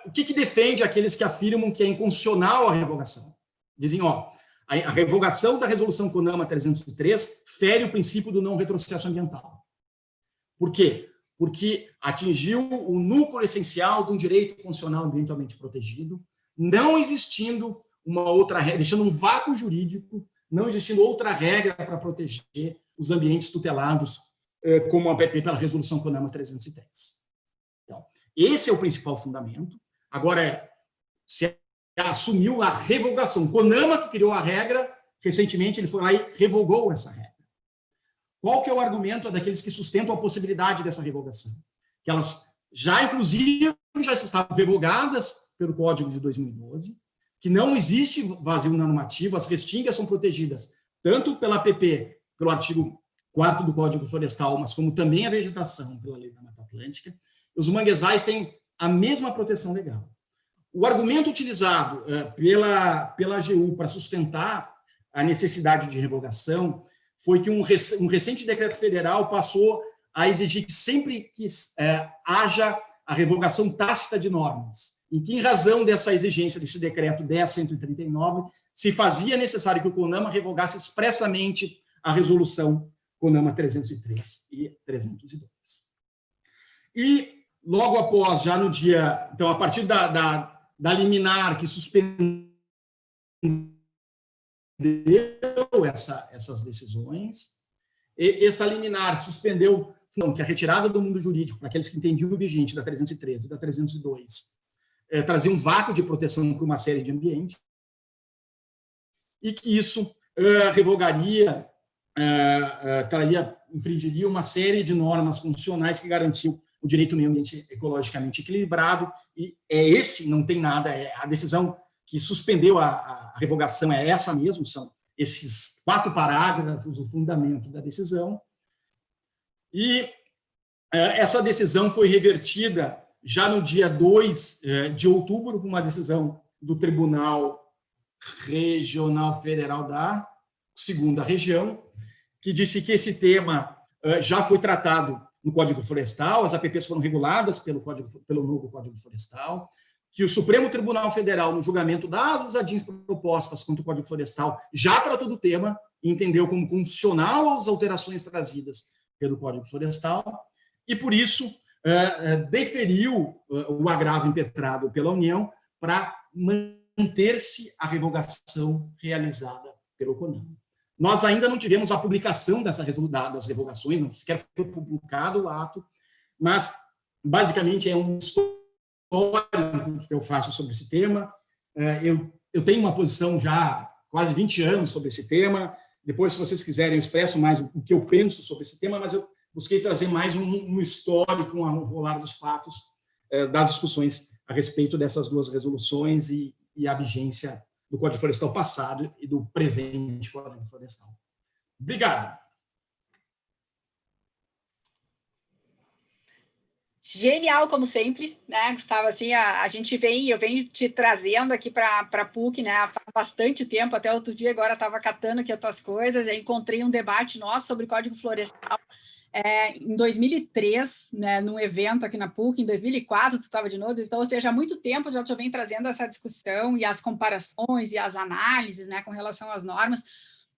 S2: O que defende aqueles que afirmam que é inconstitucional a revogação? Dizem, a revogação da resolução CONAMA 303 fere o princípio do não retrocesso ambiental. Por quê? Porque atingiu o núcleo essencial de um direito constitucional ambientalmente protegido, não existindo uma outra regra, deixando um vácuo jurídico, não existindo outra regra para proteger os ambientes tutelados, como a APP pela resolução CONAMA 303. Então, esse é o principal fundamento. Agora, se assumiu a revogação. CONAMA, que criou a regra, recentemente ele foi lá e revogou essa regra. Qual que é o argumento daqueles que sustentam a possibilidade dessa revogação? Que elas inclusive, já estavam revogadas pelo Código de 2012, que não existe vazio normativo, as restingas são protegidas tanto pela APP, pelo artigo 4º do Código Florestal, mas como também a vegetação pela Lei da Mata Atlântica. Os manguezais têm a mesma proteção legal. O argumento utilizado pela AGU para sustentar a necessidade de revogação foi que um recente decreto federal passou a exigir que sempre que haja a revogação tácita de normas, em que, em razão dessa exigência desse decreto 10.139, se fazia necessário que o CONAMA revogasse expressamente a resolução CONAMA 303 e 302. E, logo após, já no dia... Então, a partir da liminar que suspendeu essas decisões, essa liminar suspendeu que a retirada do mundo jurídico, para aqueles que entendiam o vigente da 313 e da 302, trazia um vácuo de proteção para uma série de ambientes, e que isso revogaria, infringiria uma série de normas constitucionais que garantiam o direito ao meio ambiente ecologicamente equilibrado, e não tem nada, a decisão que suspendeu a revogação é essa mesmo, são esses 4 parágrafos, o fundamento da decisão, e essa decisão foi revertida já no dia 2 de outubro, com uma decisão do Tribunal Regional Federal da 2ª Região, que disse que esse tema já foi tratado no Código Florestal, as APPs foram reguladas pelo novo Código Florestal, que o Supremo Tribunal Federal, no julgamento das ADIs propostas contra o Código Florestal, já tratou do tema e entendeu como constitucional as alterações trazidas pelo Código Florestal, e, por isso, deferiu o agravo impetrado pela União para manter-se a revogação realizada pelo CONAMA. Nós ainda não tivemos a publicação das revogações, não sequer foi publicado o ato, mas, basicamente, é um histórico que eu faço sobre esse tema. Eu tenho uma posição já há quase 20 anos sobre esse tema. Depois, se vocês quiserem, eu expresso mais o que eu penso sobre esse tema, mas eu busquei trazer mais um histórico, um rolar dos fatos das discussões a respeito dessas 2 resoluções e a vigência do Código Florestal passado e do presente Código Florestal. Obrigado.
S1: Genial, como sempre, né, Gustavo? Assim, eu venho te trazendo aqui para a PUC, né, há bastante tempo, até outro dia, agora estava catando aqui as tuas coisas, e encontrei um debate nosso sobre Código Florestal em 2003, né, num evento aqui na PUC, em 2004 tu estava de novo, então, ou seja, há muito tempo já te vem trazendo essa discussão e as comparações e as análises, né, com relação às normas.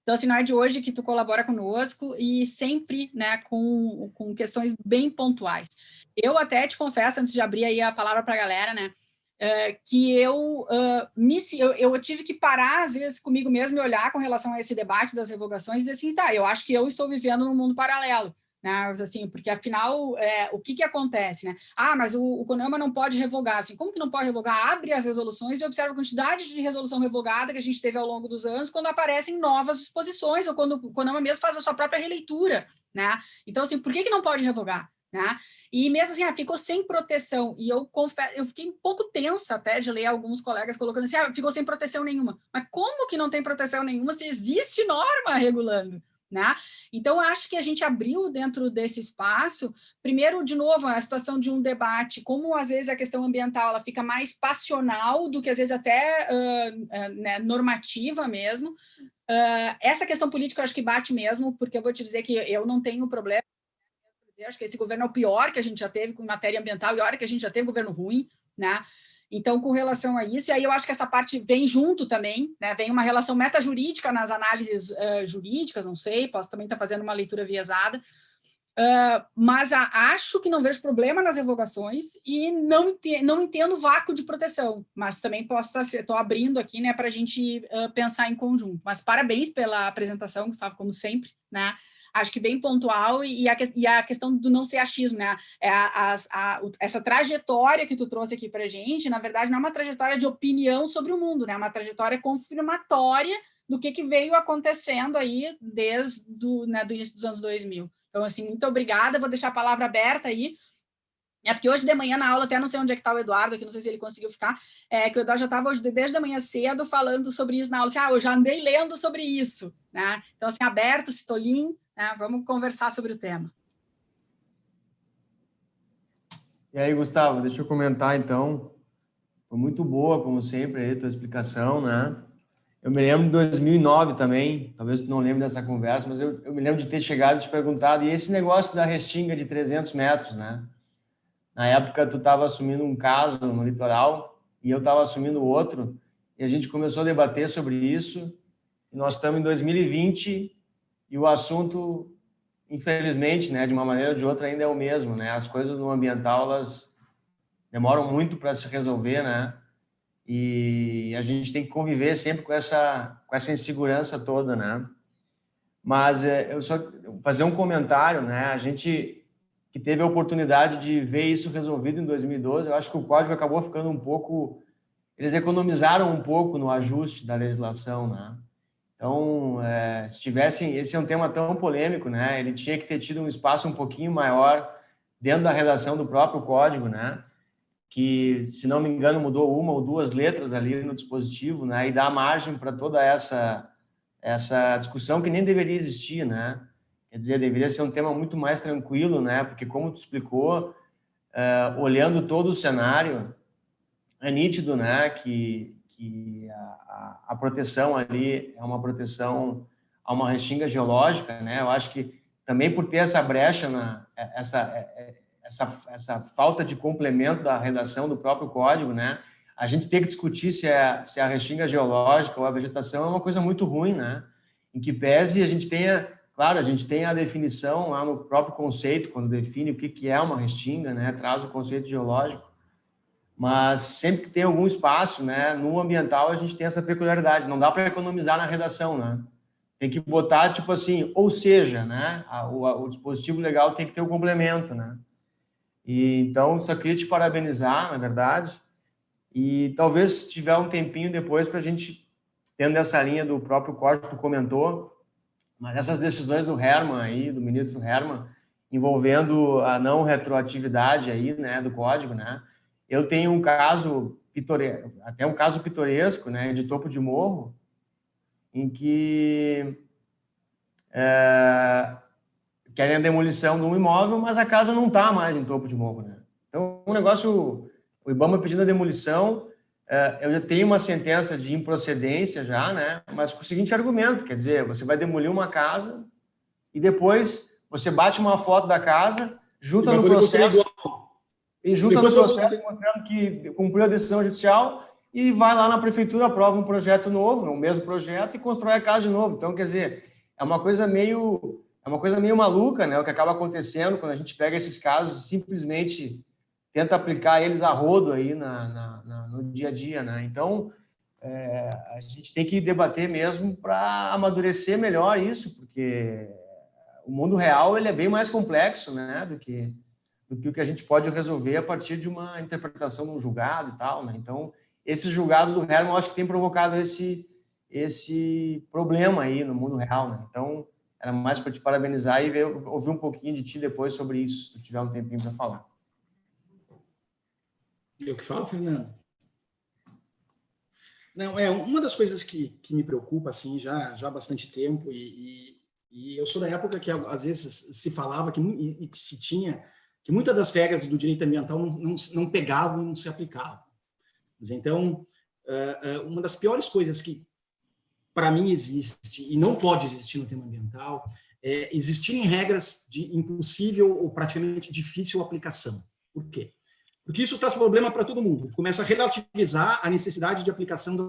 S1: Então, assim, não é de hoje que tu colabora conosco e sempre, né, com questões bem pontuais. Eu até te confesso, antes de abrir aí a palavra para a galera, né, que eu tive que parar, às vezes, comigo mesmo e olhar com relação a esse debate das revogações e dizer assim, tá, eu acho que eu estou vivendo num mundo paralelo, né, assim, porque, afinal, o que acontece, né? Mas o CONAMA não pode revogar, assim, como que não pode revogar? Abre as resoluções e observa a quantidade de resolução revogada que a gente teve ao longo dos anos quando aparecem novas disposições ou quando o CONAMA mesmo faz a sua própria releitura, né? Então, assim, por que não pode revogar? Né? E mesmo assim, ficou sem proteção, e eu confesso, eu fiquei um pouco tensa até de ler alguns colegas colocando assim, ficou sem proteção nenhuma. Mas como que não tem proteção nenhuma se existe norma regulando? Né? Então, acho que a gente abriu dentro desse espaço, primeiro, de novo, a situação de um debate, como às vezes a questão ambiental ela fica mais passional do que às vezes até né, normativa mesmo. Essa questão política eu acho que bate mesmo, porque eu vou te dizer que eu não tenho problema. Eu acho que esse governo é o pior que a gente já teve com matéria ambiental e a hora que a gente já teve governo ruim, né? Então, com relação a isso, e aí eu acho que essa parte vem junto também, né? Vem uma relação metajurídica nas análises jurídicas, não sei, posso também estar fazendo uma leitura viesada, mas acho que não vejo problema nas revogações e não entendo o vácuo de proteção, mas também estou abrindo aqui, né, para a gente pensar em conjunto. Mas parabéns pela apresentação, Gustavo, como sempre, né? Acho que bem pontual, e a questão do não ser achismo, né? Essa trajetória que tu trouxe aqui para a gente, na verdade, não é uma trajetória de opinião sobre o mundo, né? É uma trajetória confirmatória do que veio acontecendo aí desde do início dos anos 2000. Então, assim, muito obrigada, vou deixar a palavra aberta aí, porque hoje de manhã na aula, até não sei onde é que está o Eduardo, aqui não sei se ele conseguiu ficar, que o Eduardo já estava desde a manhã cedo falando sobre isso na aula, assim, eu já andei lendo sobre isso, né? Então, assim, aberto, Citolim, né? Vamos conversar sobre o tema.
S3: E aí, Gustavo, deixa eu comentar, então. Foi muito boa, como sempre, a tua explicação, né? Eu me lembro de 2009 também, talvez tu não lembre dessa conversa, mas eu me lembro de ter chegado e te perguntado, e esse negócio da restinga de 300 metros, né? Na época, tu estava assumindo um caso no litoral e eu estava assumindo outro, e a gente começou a debater sobre isso, e nós estamos em 2020 e o assunto, infelizmente, né, de uma maneira ou de outra, ainda é o mesmo, né? As coisas no ambiental, elas demoram muito para se resolver, né? E a gente tem que conviver sempre com essa insegurança toda, né? Mas eu só fazer um comentário, né? A gente que teve a oportunidade de ver isso resolvido em 2012. Eu acho que o código acabou ficando um pouco... Eles economizaram um pouco no ajuste da legislação, né? Então, se tivessem... Esse é um tema tão polêmico, né? Ele tinha que ter tido um espaço um pouquinho maior dentro da redação do próprio código, né? Que, se não me engano, mudou 1 ou 2 letras ali no dispositivo, né? E dá margem para toda essa discussão que nem deveria existir, né? Quer dizer, deveria ser um tema muito mais tranquilo, né? Porque, como tu explicou, olhando todo o cenário, é nítido, né? Que a proteção ali é uma proteção a uma restinga geológica, né? Eu acho que também por ter essa brecha, essa falta de complemento da redação do próprio código, né? A gente tem que discutir se a restinga geológica ou a vegetação é uma coisa muito ruim, né? Em que pese a gente tenha, claro, a gente tem a definição lá no próprio conceito, quando define o que é uma restinga, né? Traz o conceito geológico, mas sempre que tem algum espaço, né? No ambiental a gente tem essa peculiaridade, não dá para economizar na redação, né? Tem que botar, tipo assim, ou seja, né? O dispositivo legal tem que ter o complemento, né? E, então, só queria te parabenizar, na verdade, e talvez se tiver um tempinho depois para a gente, tendo essa linha do próprio código que tu comentou, mas essas decisões do Herman aí, do ministro Herman, envolvendo a não retroatividade aí, né, do código, né? Eu tenho um caso pitoresco, até um caso pitoresco, né, de Topo de Morro, em que querem a demolição de um imóvel, mas a casa não está mais em Topo de Morro, né? Então, o IBAMA pedindo a demolição, eu já tenho uma sentença de improcedência já, né? Mas com o seguinte argumento, quer dizer, você vai demolir uma casa e depois você bate uma foto da casa, junta no processo mostrando que cumpriu a decisão judicial e vai lá na prefeitura, aprova um projeto novo, o mesmo projeto, e constrói a casa de novo. Então, quer dizer, é uma coisa meio maluca, né? O que acaba acontecendo quando a gente pega esses casos e simplesmente tenta aplicar eles a rodo aí no dia a dia, né? Então, a gente tem que debater mesmo para amadurecer melhor isso, porque o mundo real ele é bem mais complexo, né? Do que o que a gente pode resolver a partir de uma interpretação de um julgado e tal, né? Então, esse julgado do Herman, eu acho que tem provocado esse problema aí no mundo real, né? Então, era mais para te parabenizar e ouvir um pouquinho de ti depois sobre isso, se tu tiver um tempinho para falar.
S2: Eu que falo, Fernando? Não, uma das coisas que me preocupa, assim, já há bastante tempo, e eu sou da época que, às vezes, se falava que se tinha que muitas das regras do direito ambiental não pegavam e não se aplicavam. Mas, então, uma das piores coisas que, para mim, existe, e não pode existir no tema ambiental, é existirem regras de impossível ou praticamente difícil aplicação. Por quê? Porque isso traz problema para todo mundo. Começa a relativizar a necessidade de aplicação das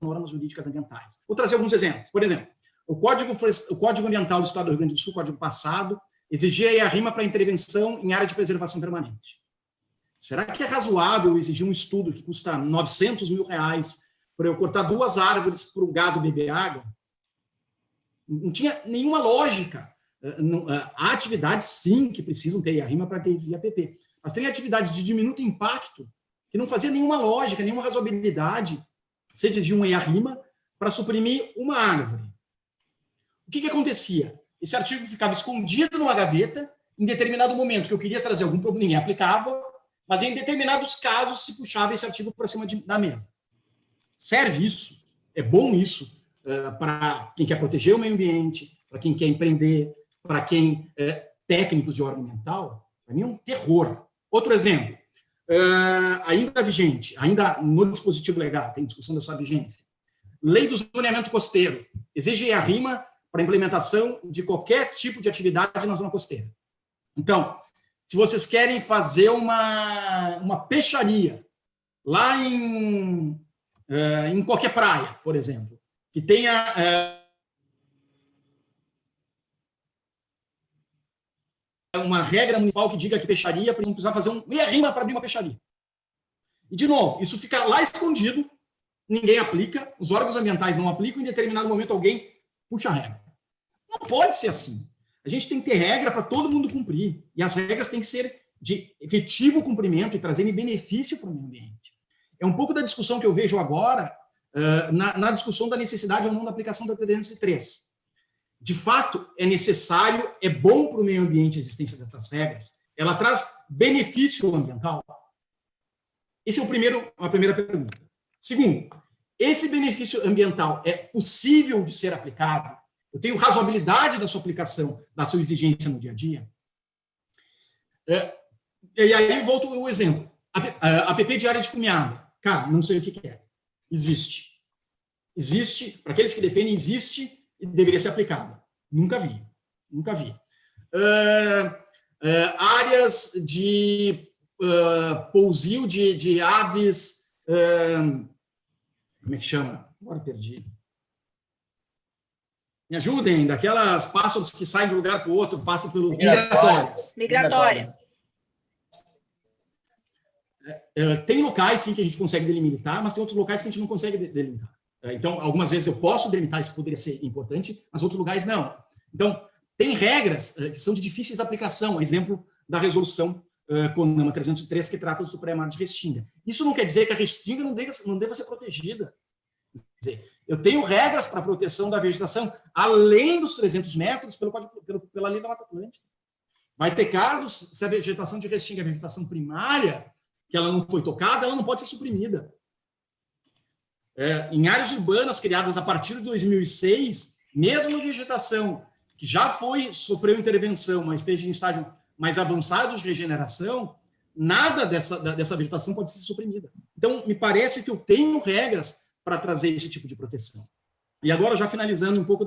S2: normas jurídicas ambientais. Vou trazer alguns exemplos. Por exemplo, o Código Ambiental do Estado do Rio Grande do Sul, código passado, exigia a rima para intervenção em área de preservação permanente. Será que é razoável exigir um estudo que custa R$900 mil para eu cortar 2 árvores para o gado beber água? Não tinha nenhuma lógica. Há atividades, sim, que precisam ter a rima para ter IAPP. Mas tem atividades de diminuto impacto que não fazia nenhuma lógica, nenhuma razoabilidade se exigir um EIA-RIMA para suprimir uma árvore. O que acontecia? Esse artigo ficava escondido numa gaveta, em determinado momento que eu queria trazer algum problema, ninguém aplicava, mas em determinados casos se puxava esse artigo para cima da mesa. Serve isso? É bom isso para quem quer proteger o meio ambiente, para quem quer empreender, para quem é técnicos de ordem ambiental? Para mim é um terror. Outro exemplo, ainda vigente, ainda no dispositivo legal, tem discussão da sua vigência. Lei do zoneamento costeiro, exige a rima para implementação de qualquer tipo de atividade na zona costeira. Então, se vocês querem fazer uma peixaria lá em qualquer praia, por exemplo, que tenha uma regra municipal que diga que peixaria precisa fazer uma rima para abrir uma peixaria. E, de novo, isso fica lá escondido, ninguém aplica, os órgãos ambientais não aplicam, em determinado momento alguém puxa a regra. Não pode ser assim. A gente tem que ter regra para todo mundo cumprir. E as regras têm que ser de efetivo cumprimento e trazerem benefício para o meio ambiente. É um pouco da discussão que eu vejo agora, na discussão da necessidade ou não da aplicação da 303. De fato, é necessário, é bom para o meio ambiente a existência dessas regras. Ela traz benefício ambiental? Esse é a primeira pergunta. Segundo, esse benefício ambiental é possível de ser aplicado? Eu tenho razoabilidade da sua aplicação, da sua exigência no dia a dia? E aí volto ao exemplo. APP de área de cumeada. Cara, não sei o que é. Existe. Existe, para aqueles que defendem, existe e deveria ser aplicado. Nunca vi. Nunca vi. Áreas de pousio de aves, como é que chama? Agora perdi. Me ajudem, daquelas pássaros que saem de um lugar para o outro, passam pelos migratórios.
S1: Migratória.
S2: Tem locais, sim, que a gente consegue delimitar, mas tem outros locais que a gente não consegue delimitar. Então, algumas vezes eu posso delimitar, isso poderia ser importante, mas outros lugares não. Então, tem regras que são de difíceis aplicação, exemplo da resolução CONAMA 303, que trata do pré-mar de restinga. Isso não quer dizer que a restinga não deva ser protegida. Quer dizer, eu tenho regras para a proteção da vegetação além dos 300 metros pela lei da Mata Atlântica. Vai ter casos, se a vegetação de restinga é vegetação primária, que ela não foi tocada, ela não pode ser suprimida. Em áreas urbanas criadas a partir de 2006, mesmo a vegetação que já sofreu intervenção, mas esteja em estágio mais avançado de regeneração, nada dessa vegetação pode ser suprimida. Então, me parece que eu tenho regras para trazer esse tipo de proteção. E agora, já finalizando um pouco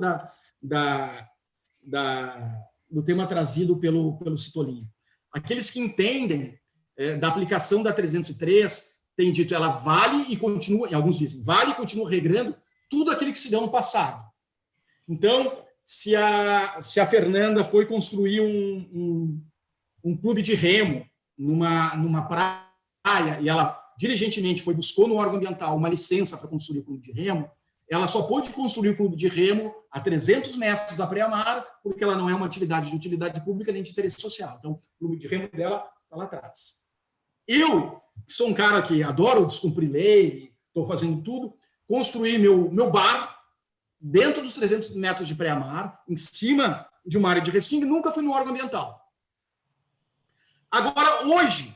S2: do tema trazido pelo Citolin. Aqueles que entendem da aplicação da 303 têm dito ela vale e continua, e alguns dizem, vale e continua regrando tudo aquilo que se deu no passado. Então, se a Fernanda foi construir um clube de remo numa praia e ela diligentemente buscou no órgão ambiental uma licença para construir o clube de remo, ela só pôde construir o clube de remo a 300 metros da praia-mar, porque ela não é uma atividade de utilidade pública nem de interesse social. Então, o clube de remo dela está lá atrás. Eu, que sou um cara que adoro descumprir lei, estou fazendo tudo, construí meu bar dentro dos 300 metros de praia-mar, em cima de uma área de restinga, e nunca fui no órgão ambiental. Agora, hoje,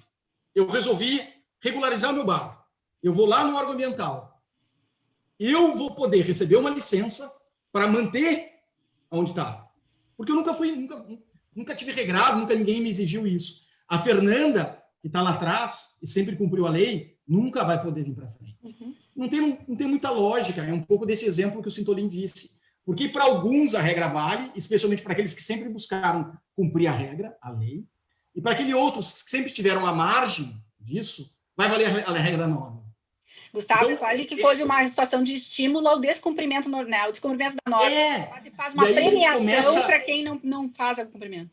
S2: eu resolvi regularizar o meu bar. Eu vou lá no órgão ambiental. Eu vou poder receber uma licença para manter onde está. Porque eu nunca tive regrado, nunca ninguém me exigiu isso. A Fernanda, que está lá atrás e sempre cumpriu a lei, nunca vai poder vir para frente.
S1: Uhum.
S2: Não tem muita lógica, é um pouco desse exemplo que o Citolin disse. Porque para alguns a regra vale, especialmente para aqueles que sempre buscaram cumprir a regra, a lei, e para aqueles outros que sempre tiveram a margem disso, vai valer a regra nova.
S1: Gustavo, então, quase que fosse uma situação de estímulo ao descumprimento, né? O descumprimento da norma. Quase faz uma premiação para quem não faz o cumprimento.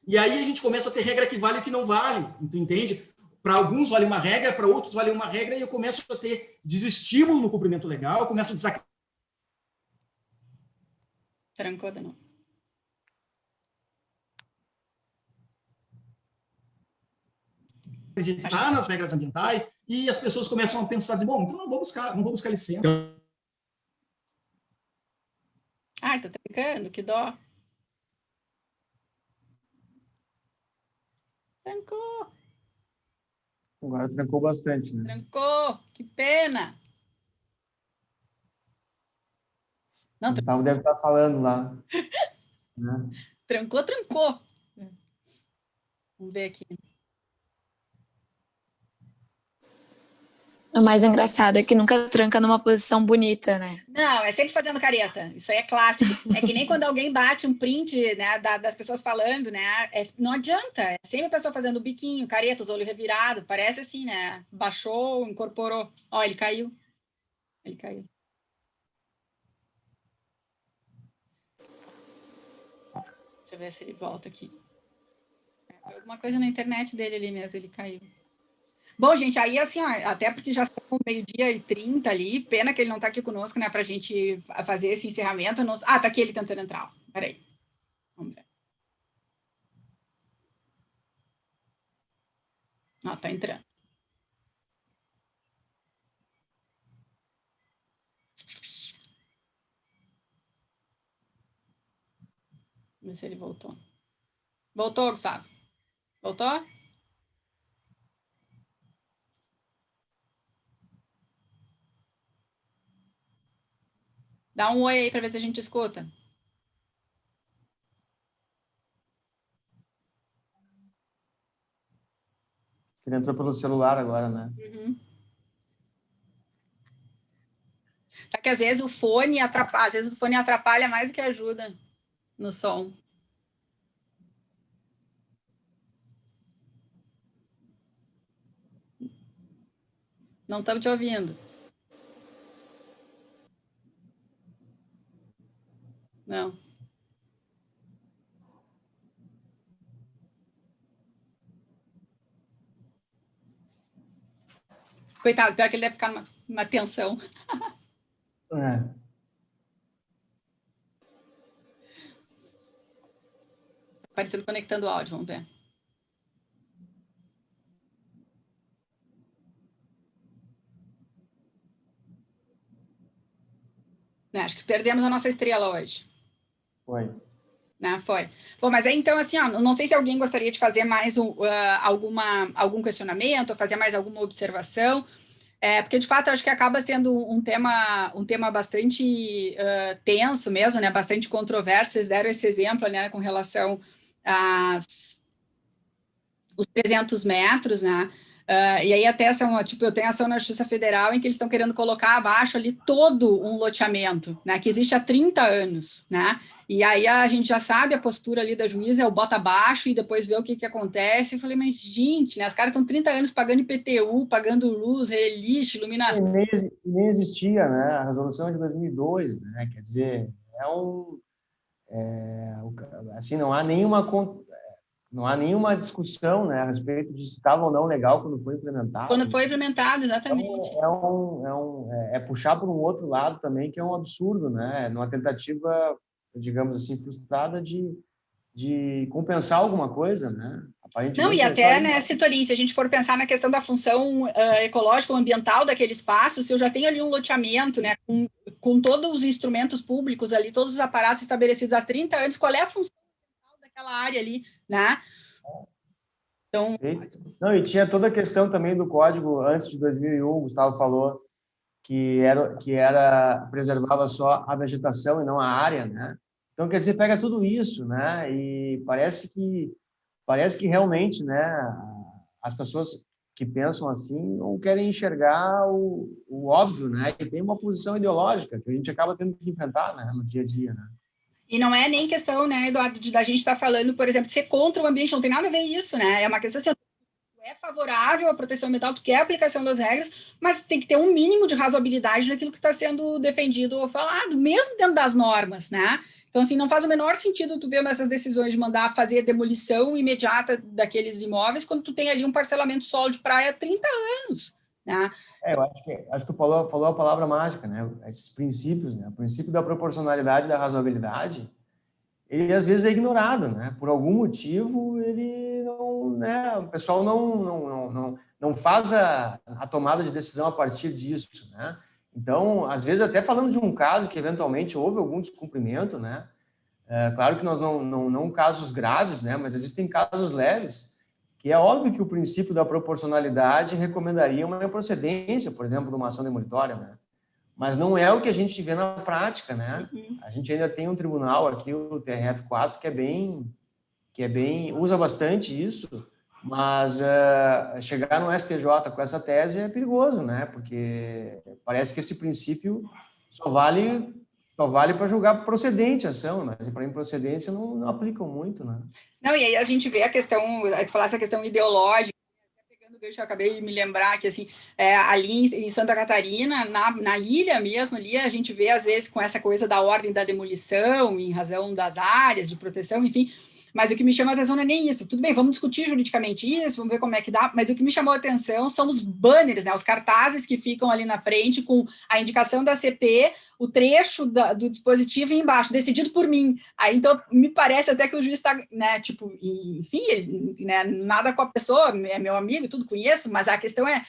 S2: E aí a gente começa a ter regra que vale e que não vale, tu entende? Para alguns vale uma regra, para outros vale uma regra, e eu começo a ter desestímulo no cumprimento legal, eu começo a desacreditar.
S1: Trancou de novo.
S2: Acreditar nas regras ambientais, e as pessoas começam a pensar, dizer, bom, então não vou buscar licença.
S1: Ai, tá trancando, que dó. Trancou.
S3: Agora trancou bastante, né?
S1: Trancou, que pena. Não,
S3: o Gustavo deve estar falando lá.
S1: Né? Trancou. Vamos ver aqui.
S4: O mais engraçado é que nunca tranca numa posição bonita, né?
S1: Não, é sempre fazendo careta. Isso aí é clássico. É que nem quando alguém bate um print, né, das pessoas falando, né? Não adianta. É sempre a pessoa fazendo o biquinho, careta, os olhos revirados. Parece assim, né? Baixou, incorporou. Ó, ele caiu. Deixa eu ver se ele volta aqui. Alguma coisa na internet dele ali mesmo, ele caiu. Bom, gente, aí assim, até porque já são 12h30 ali, pena que ele não está aqui conosco, né, para a gente fazer esse encerramento. Tá aqui ele tentando entrar. Peraí. Vamos ver. Ó, tá entrando. Vamos ver se ele voltou. Voltou, Gustavo? Voltou? Dá um oi aí para ver se a gente escuta.
S3: Ele entrou pelo celular agora, né?
S1: Uhum. Tá que às vezes o fone atrapalha, mais do que ajuda no som. Não estamos te ouvindo. Não. Coitado, pior que ele deve ficar numa tensão.
S3: É.
S1: Aparecendo conectando o áudio, vamos ver. Né, acho que perdemos a nossa estrela hoje.
S3: Foi.
S1: Né, foi. Bom, mas aí então, assim, ó, não sei se alguém gostaria de fazer mais algum questionamento, ou fazer mais alguma observação, porque de fato acho que acaba sendo um tema bastante tenso mesmo, né, bastante controverso. Vocês deram esse exemplo, né, com relação os 300 metros, né? E aí até eu tenho ação na Justiça Federal em que eles estão querendo colocar abaixo ali todo um loteamento, né? Que existe há 30 anos, né? E aí a gente já sabe a postura ali da juíza, é o bota abaixo e depois vê o que acontece. Eu falei, mas gente, né? Os caras estão 30 anos pagando IPTU, pagando luz, lixo, iluminação.
S3: Nem existia, né? A resolução é de 2002, né? Quer dizer, assim, não há nenhuma discussão, né, a respeito de se estava ou não legal quando foi implementado.
S1: Quando foi implementado, exatamente.
S3: Então, é puxar por um outro lado também, que é um absurdo, né? Numa tentativa, digamos assim, frustrada de compensar alguma coisa, né?
S1: Aparentemente, não, e até, né, Citolim, se a gente for pensar na questão da função ecológica ou ambiental daquele espaço, se eu já tenho ali um loteamento, né, com todos os instrumentos públicos ali, todos os aparatos estabelecidos há 30 anos, qual é a função daquela área ali, né? Então...
S3: Não, e tinha toda a questão também do código antes de 2001, o Gustavo falou, que preservava só a vegetação e não a área, né? Então, quer dizer, pega tudo isso, né? E parece que realmente, né, as pessoas que pensam assim não querem enxergar o óbvio, né? E tem uma posição ideológica que a gente acaba tendo que enfrentar, né, no dia a dia, né?
S1: E não é nem questão, né, Eduardo, da gente estar falando, por exemplo, de ser contra o ambiente, não tem nada a ver isso, né? É uma questão assim, tu é favorável à proteção ambiental, tu quer a aplicação das regras, mas tem que ter um mínimo de razoabilidade naquilo que está sendo defendido ou falado, mesmo dentro das normas, né? Então, assim, não faz o menor sentido tu ver essas decisões de mandar fazer demolição imediata daqueles imóveis quando tu tem ali um parcelamento solo de praia há 30 anos, né?
S3: Eu acho que tu falou a palavra mágica, né? Esses princípios, né? O princípio da proporcionalidade e da razoabilidade, ele às vezes é ignorado, né? Por algum motivo, ele não, né? O pessoal não faz a tomada de decisão a partir disso, né? Então, às vezes, até falando de um caso que eventualmente houve algum descumprimento, né? Claro que nós não casos graves, né? Mas existem casos leves, que é óbvio que o princípio da proporcionalidade recomendaria uma improcedência, por exemplo, de uma ação demolitória, né? Mas não é o que a gente vê na prática, né? A gente ainda tem um tribunal aqui, o TRF4, que é bem usa bastante isso, mas chegar no STJ com essa tese é perigoso, né? Porque parece que esse princípio só vale para julgar procedente a ação, mas para improcedência não aplicam muito, né?
S1: Não, e aí a gente vê a questão, tu falar essa questão ideológica, pegando o gancho, eu acabei de me lembrar que, assim, ali em Santa Catarina, na ilha mesmo, ali, a gente vê, às vezes, com essa coisa da ordem da demolição, em razão das áreas de proteção, enfim, Mas o que me chama a atenção não é nem isso. Tudo bem, vamos discutir juridicamente isso, vamos ver como é que dá, mas o que me chamou a atenção são os banners, né, os cartazes que ficam ali na frente com a indicação da CP, o trecho do dispositivo e embaixo, decidido por mim. Aí, então, me parece até que o juiz está, né, tipo, enfim, né, nada com a pessoa, é meu amigo, tudo conheço, mas a questão é,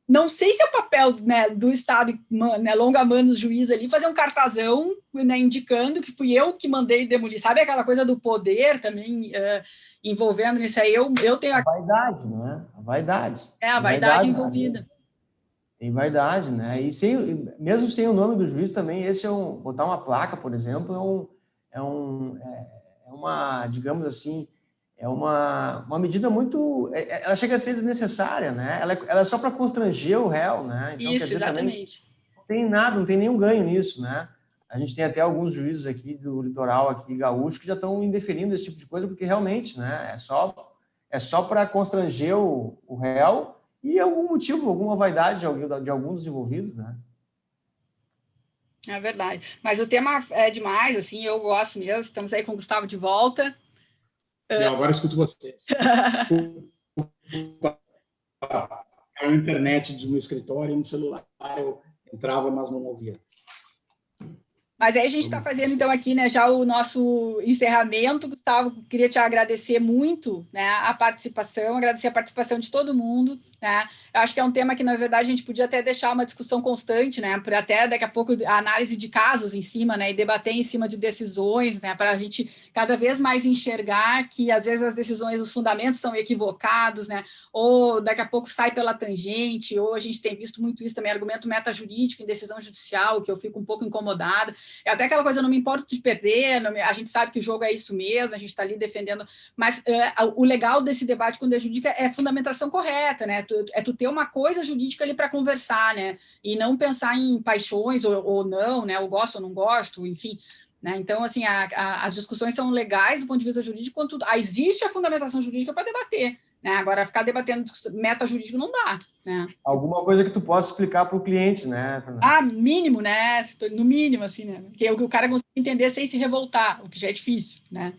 S1: não sei se é o papel, né, do Estado, né, longa-manos juiz ali, fazer um cartazão, né, indicando que fui eu que mandei demolir. Sabe aquela coisa do poder também envolvendo isso aí? Eu tenho
S3: a vaidade, né? A vaidade.
S1: É, a vaidade envolvida.
S3: Tem vaidade, né? E mesmo sem o nome do juiz também, botar uma placa, por exemplo, é uma, digamos assim, é uma medida muito... Ela chega a ser desnecessária, né? Ela é só para constranger o réu, né? Então,
S1: isso,
S3: quer dizer,
S1: exatamente.
S3: Também não tem nada, não tem nenhum ganho nisso, né? A gente tem até alguns juízes aqui do litoral, aqui gaúcho, que já estão indeferindo esse tipo de coisa, porque realmente, né? É só para constranger o réu e algum motivo, alguma vaidade de alguns dos envolvidos, né?
S1: É verdade. Mas o tema é demais, assim, eu gosto mesmo. Estamos aí com o Gustavo de volta.
S2: Não, agora eu escuto vocês. A internet do meu escritório, no celular, eu entrava, mas não ouvia.
S1: Mas aí a gente está fazendo, então, aqui, né, já o nosso encerramento. Gustavo, queria te agradecer muito, né, a participação, agradecer a participação de todo mundo, né? Eu acho que é um tema que, na verdade, a gente podia até deixar uma discussão constante, né, para até daqui a pouco a análise de casos em cima, né, e debater em cima de decisões, né, para a gente cada vez mais enxergar que, às vezes, as decisões, os fundamentos são equivocados, né, ou daqui a pouco sai pela tangente, ou a gente tem visto muito isso também, argumento metajurídico em decisão judicial, que eu fico um pouco incomodada. É até aquela coisa, eu não me importo de perder, a gente sabe que o jogo é isso mesmo, a gente está ali defendendo, mas o legal desse debate quando é jurídica é a fundamentação correta, né? É tu ter uma coisa jurídica ali para conversar, né? E não pensar em paixões ou não, né? Ou gosto ou não gosto, enfim. Né? Então, assim, as discussões são legais do ponto de vista jurídico, quando existe a fundamentação jurídica para debater. Né? Agora, ficar debatendo meta jurídico não dá. Né?
S3: Alguma coisa que tu possa explicar para o cliente, né, Fernando?
S1: Mínimo, né? No mínimo, assim, né? Que o cara consiga entender sem se revoltar, o que já é difícil, né?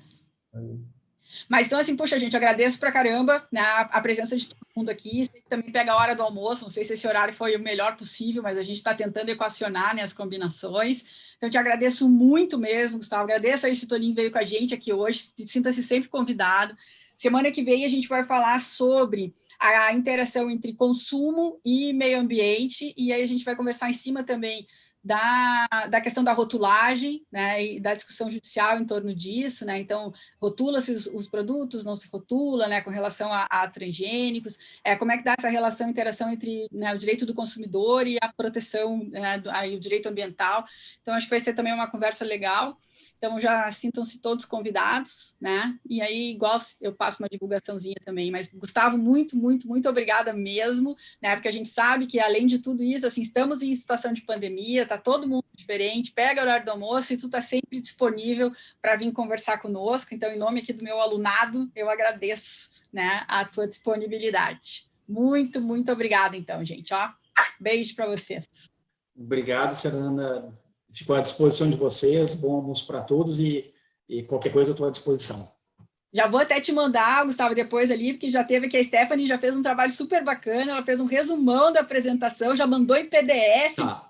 S1: Mas, então, assim, poxa, gente, agradeço pra caramba, né, a presença de todo mundo aqui. Também pega a hora do almoço, não sei se esse horário foi o melhor possível, mas a gente está tentando equacionar, né, as combinações. Então, te agradeço muito mesmo, Gustavo. Agradeço aí se o Toninho veio com a gente aqui hoje. Sinta-se sempre convidado. Semana que vem a gente vai falar sobre a interação entre consumo e meio ambiente, e aí a gente vai conversar em cima também da questão da rotulagem, né, e da discussão judicial em torno disso, né, então rotula-se os produtos, não se rotula, né, com relação a transgênicos, como é que dá essa relação, interação entre, né, o direito do consumidor e a proteção, né, o direito ambiental. Então acho que vai ser também uma conversa legal. Então, já sintam-se todos convidados, né? E aí, igual eu passo uma divulgaçãozinha também. Mas, Gustavo, muito, muito, muito obrigada mesmo, né? Porque a gente sabe que, além de tudo isso, assim, estamos em situação de pandemia, está todo mundo diferente, pega o horário do almoço e tu está sempre disponível para vir conversar conosco. Então, em nome aqui do meu alunado, eu agradeço, né, a tua disponibilidade. Muito, muito obrigada, então, gente. Ó, beijo para vocês.
S2: Obrigado, Fernanda. Fico à disposição de vocês, bom almoço para todos e qualquer coisa eu estou à disposição.
S1: Já vou até te mandar, Gustavo, depois ali, porque já teve aqui a Stephanie, já fez um trabalho super bacana, ela fez um resumão da apresentação, já mandou em PDF,
S2: tá.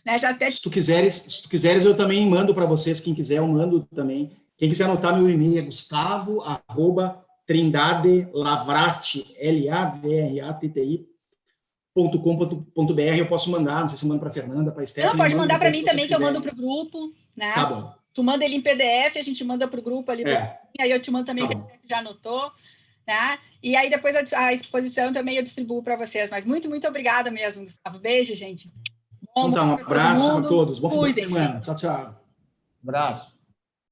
S1: Né, já até...
S2: Se tu quiseres, eu também mando para vocês, quem quiser, eu mando também. Quem quiser anotar meu e-mail é gustavo@trindadelavrati, LAVRATTI.com.br, eu posso mandar, não sei se eu mando para a Fernanda, para a Stephanie.
S1: Não, pode mandar para mim também, que eu mando para o grupo, né?
S2: Tá bom.
S1: Tu manda ele em PDF, a gente manda para o grupo ali, aí eu te mando também, que já anotou, né? E aí depois a exposição também eu distribuo para vocês, mas muito, muito obrigada mesmo, Gustavo. Beijo, gente.
S2: Então tá, um abraço para todos, bom fim de semana. Tchau, tchau.
S3: Abraço.